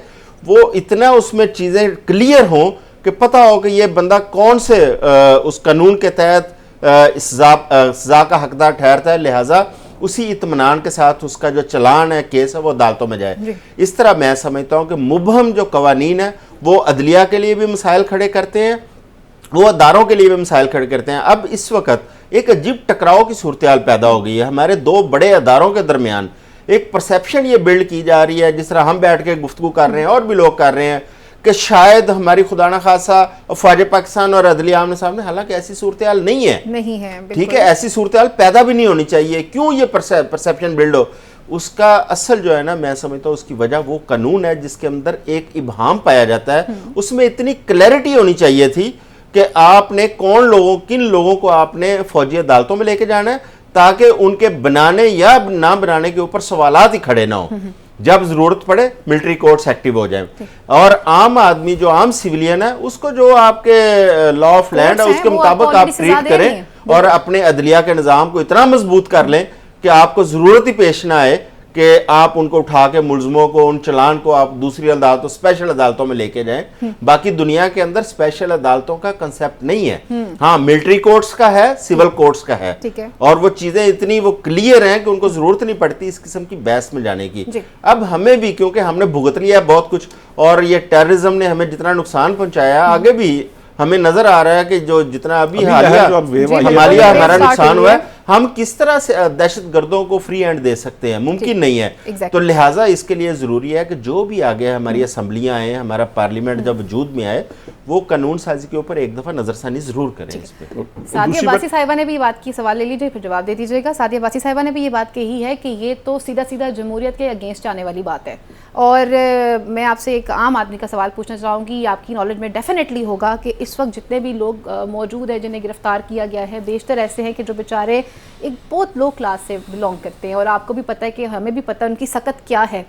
वो इतना उसमें चीज़ें क्लियर हों कि पता हो कि ये बंदा कौन से उस कानून के तहत सज़ा का हकदार ठहरता है, लिहाजा उसी इत्मीनान के साथ उसका जो चलान है, केस है, वो अदालतों में जाए। इस तरह मैं समझता हूँ कि मुबहम जो कवानीन है वो अदलिया के लिए भी मसाइल खड़े करते हैं, वो अदारों के लिए भी मसाइल खड़े करते हैं। अब इस वक्त एक अजीब टकराव की सूरत हाल पैदा हो गई है हमारे दो बड़े अदारों के दरमियान। एक परसेप्शन ये बिल्ड की जा रही है, जिस तरह हम बैठ के गुफ्तगू कर रहे हैं और भी लोग कर रहे हैं, कि शायद हमारी खुदा न खासा फौज पाकिस्तान और अदलिया आमने सामने, हालांकि ऐसी सूरत हाल नहीं है, ठीक है, ऐसी सूरत हाल पैदा भी नहीं होनी चाहिए। क्यों ये परसेप्शन बिल्ड हो, उसका असल जो है ना, मैं समझता हूँ उसकी वजह वो कानून है जिसके अंदर एक इबहाम पाया जाता है। उसमें इतनी क्लैरिटी होनी चाहिए थी कि आपने किन लोगों को आपने फौजी अदालतों में लेके जाना है, ताकि उनके बनाने या ना बनाने के ऊपर सवालात ही खड़े ना हो। जब जरूरत पड़े मिलिट्री कोर्ट्स एक्टिव हो जाए, और आम आदमी जो आम सिविलियन है उसको जो आपके लॉ ऑफ लैंड है उसके मुताबिक आप ट्रीट करें, और अपने अदलिया के निज़ाम को इतना मजबूत कर लें कि आपको जरूरत ही पेश ना आए कि आप उनको उठा के मुलजमों को, उन चलान को आप दूसरी अदालतों, स्पेशल अदालतों में लेके जाएं। बाकी दुनिया के अंदर स्पेशल अदालतों का कंसेप्ट नहीं है। हाँ, मिलिट्री कोर्ट्स का है, सिविल कोर्ट्स का है, और वो चीजें इतनी वो क्लियर हैं कि उनको जरूरत नहीं पड़ती इस किस्म की बहस में जाने की। अब हमें भी, क्योंकि हमने भुगत लिया बहुत कुछ, और ये टेररिज्म ने हमें जितना नुकसान पहुंचाया, आगे भी हमें नजर आ रहा है कि जो जितना अभी हालिया हमारा नुकसान हुआ है, हम किस तरह से दहशत गर्दों को फ्री हैंड दे सकते हैं, मुमकिन नहीं है। तो लिहाजा इसके लिए जरूरी है कि जो भी आगे हमारी असम्बलियां आए, हमारा पार्लियामेंट जब वजूद में आए, वो कानून साजी के ऊपर एक दफा नजरसानी जरूर करें। इस पे सादिया बासी साहिबा ने भी ये बात की, सवाल ले लीजिए फिर जवाब दे दीजिएगा। सादिया बासी साहिबा ने भी ये बात कही है कि ये तो सीधा सीधा जमहूरियत के अगेंस्ट आने वाली बात है, और मैं आपसे एक आम आदमी का सवाल पूछना चाहूँगी, आपकी नॉलेज में डेफिनेटली होगा कि इस वक्त जितने भी लोग मौजूद हैं जिन्हें गिरफ्तार किया गया है, बेशतर ऐसे हैं कि जो बेचारे एक बहुत लो क्लास से बिलोंग करते हैं, और आपको भी पता है कि हमें भी पता है उनकी सकत क्या है।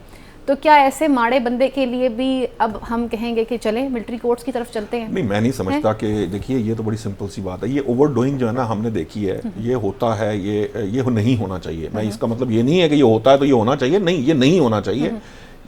तो क्या ऐसे माड़े बंदे के लिए भी अब हम कहेंगे कि चलें मिलिट्री कोर्ट्स की तरफ चलते हैं? नहीं, मैं नहीं समझता कि, देखिए ये तो बड़ी सिंपल सी बात है, ये ओवर डूइंग जो है ना हमने देखी है, ये होता है, ये नहीं होना चाहिए। मैं इसका मतलब ये नहीं है कि ये होता है तो ये होना चाहिए, नहीं, ये नहीं होना चाहिए,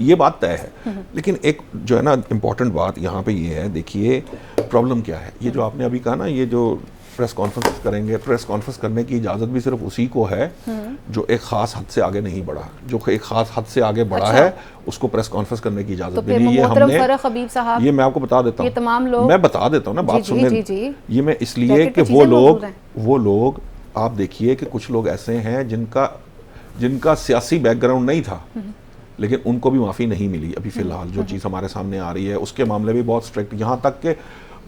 ये बात तय है। लेकिन एक जो है ना इम्पॉर्टेंट बात यहाँ पे ये है, देखिए प्रॉब्लम क्या है, ये जो आपने अभी कहा ना, ये जो प्रेस कॉन्फ्रेंस करेंगे, प्रेस कॉन्फ्रेंस करने की इजाज़त भी सिर्फ उसी को है जो एक खास हद से आगे नहीं बढ़ा। जो एक खास हद से आगे बढ़ा है उसको प्रेस कॉन्फ्रेंस करने की इजाज़त मिली। ये हमने, ये मैं आपको बता देता हूँ, तमाम लोग, मैं बता देता हूँ ना, बात सुनने, ये मैं इसलिए कि वो लोग आप देखिए कि कुछ लोग ऐसे हैं जिनका सियासी बैकग्राउंड नहीं था, लेकिन उनको भी माफ़ी नहीं मिली अभी फ़िलहाल। जो चीज़ हमारे सामने आ रही है उसके मामले भी बहुत स्ट्रिक्ट, यहाँ तक कि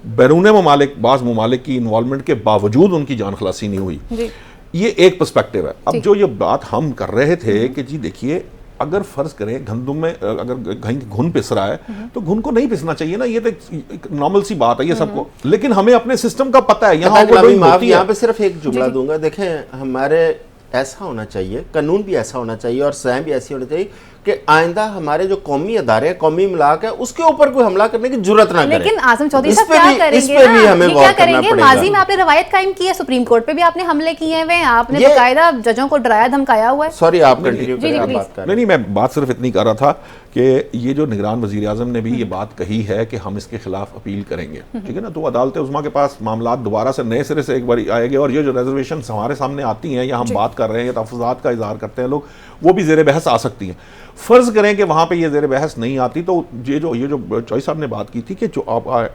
बैरून ममालिक, बाज़ ममालिक की इन्वॉल्वमेंट के बावजूद उनकी जान खलासी नहीं हुई। ये एक पर्सपेक्टिव है। अब जो ये बात हम कर रहे थे कि जी देखिए, अगर फर्ज करें गंदम में अगर कहीं घुन पिस रहा है तो घुन को नहीं पिसना चाहिए ना, ये तो एक नॉर्मल सी बात है ये सबको, लेकिन हमें अपने सिस्टम का पता है। यहाँ पे सिर्फ एक जुमला दूंगा, देखें हमारे ऐसा होना चाहिए, कानून भी ऐसा होना चाहिए और सज़ाएं भी ऐसी होनी चाहिए कि आइंदा हमारे जो कौमी अदारे हैं, कौमी इमलाक है, उसके ऊपर कोई हमला करने की जरूरत ना करें। लेकिन आज़म चौधरी साहब क्या करेंगे, इस पे भी हमें गौर करना पड़ेगा। माजी में आपने रवायत कायम की है, सुप्रीम कोर्ट पे भी आपने हमले किए हुए हैं, आपने बकायदा जजों को डराया धमकाया हुआ है। सॉरी, आप कंटिन्यू करें, आप बात करें। नहीं, मैं बात सिर्फ इतनी कर रहा था कि ये जो निगरान वज़ीर आज़म ने भी ये बात कही है कि हम इसके खिलाफ अपील करेंगे, ठीक है ना, तो अदालत उज़्मा के पास मामला दोबारा से नए सिरे से एक बार आएंगे, और ये जो रिजर्वेशन हमारे सामने आती हैं या हम बात कर रहे हैं, तहफ़्फ़ुज़ात का इज़हार करते हैं लोग, वो भी ज़ेर बहस आ सकती हैं। फ़र्ज़ करें कि वहाँ पे ये ज़ेर बहस नहीं आती, तो ये जो चौधरी साहब ने बात की थी कि जो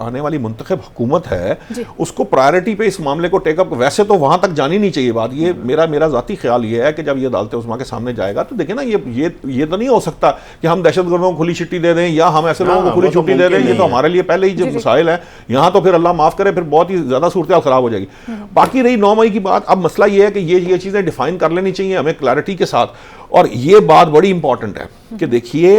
आने वाली मुंतखब हुकूमत है उसको प्रायोरिटी पे इस मामले को टेकअप, वैसे तो वहाँ तक जानी नहीं चाहिए बात। ये मेरा ज़ाती ख्याल ये है कि जब ये अदालत उज़्मा के सामने जाएगा तो देखें ना, ये तो नहीं हो सकता कि हम दहशतगर्दों को खुली चिट्ठी दे दें या हम ऐसे लोगों को खुली छुट्टी दे दें। ये तो हमारे लिए पहले ही जो मसाइल है, यहाँ तो फिर अल्लाह माफ़ करे, फिर बहुत ही ज़्यादा सूरत ख़राब हो जाएगी। बाकी रही 9 मई की बात, अब मसला ये है कि ये चीज़ें डिफाइन कर लेनी चाहिए हमें क्लैरिटी के साथ, और ये बात बड़ी इंपॉर्टेंट है कि देखिए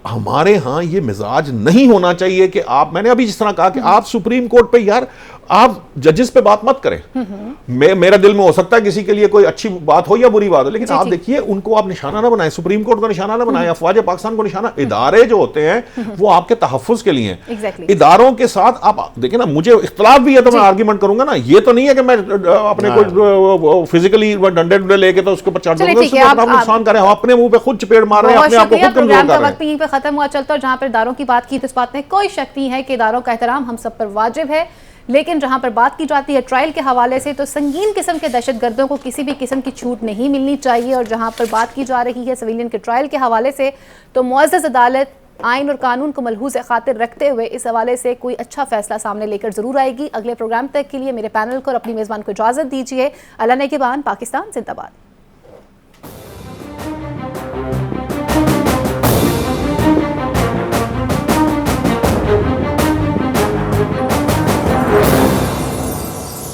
हमारे यहाँ ये मिजाज नहीं होना चाहिए कि मैंने अभी जिस तरह कहा कि आप सुप्रीम कोर्ट पे, यार आप जजेस पे बात मत करें। मेरा दिल में हो सकता है किसी के लिए कोई अच्छी बात हो या बुरी बात हो, लेकिन आप देखिए उनको आप निशाना ना बनाएं, सुप्रीम कोर्ट को निशाना ना बनाएं, अफवाज पाकिस्तान को निशाना। इदारे जो होते हैं वो आपके तहफ़्फ़ुज़ के लिए हैं। इदारों के साथ आप देखिए ना, मुझे इख्तलाफ भी है तो मैं आर्ग्यूमेंट करूंगा ना, ये तो नहीं है कि मैं अपने को फिजिकली डंडे लेके तो उसको चढ़ दूंगा, नुकसान करें, हम अपने मुंह पे खुद चपेट मार रहे हैं, अपने आप को खुद कमजोर कर रहे हैं। वक्त यहीं पे खत्म हुआ चलता, और जहां पर इदारों की बात की तो इस बात में कोई शक नहीं है कि इदारों का एहतराम हम सब पर वाजिब है। लेकिन जहां पर बात की जाती है ट्रायल के हवाले से, तो संगीन किस्म के दहशतगर्दों को किसी भी किस्म की छूट नहीं मिलनी चाहिए। और जहां पर बात की जा रही है सिविलियन के ट्रायल के हवाले से, तो मुअज़्ज़ज़ अदालत आइन और कानून को मलहूज़ खातिर रखते हुए इस हवाले से कोई अच्छा फैसला सामने लेकर ज़रूर आएगी। अगले प्रोग्राम तक के लिए मेरे पैनल को और अपनी मेज़बान को इजाज़त दीजिए। अल्लाह नेगहबान, पाकिस्तान जिंदाबाद।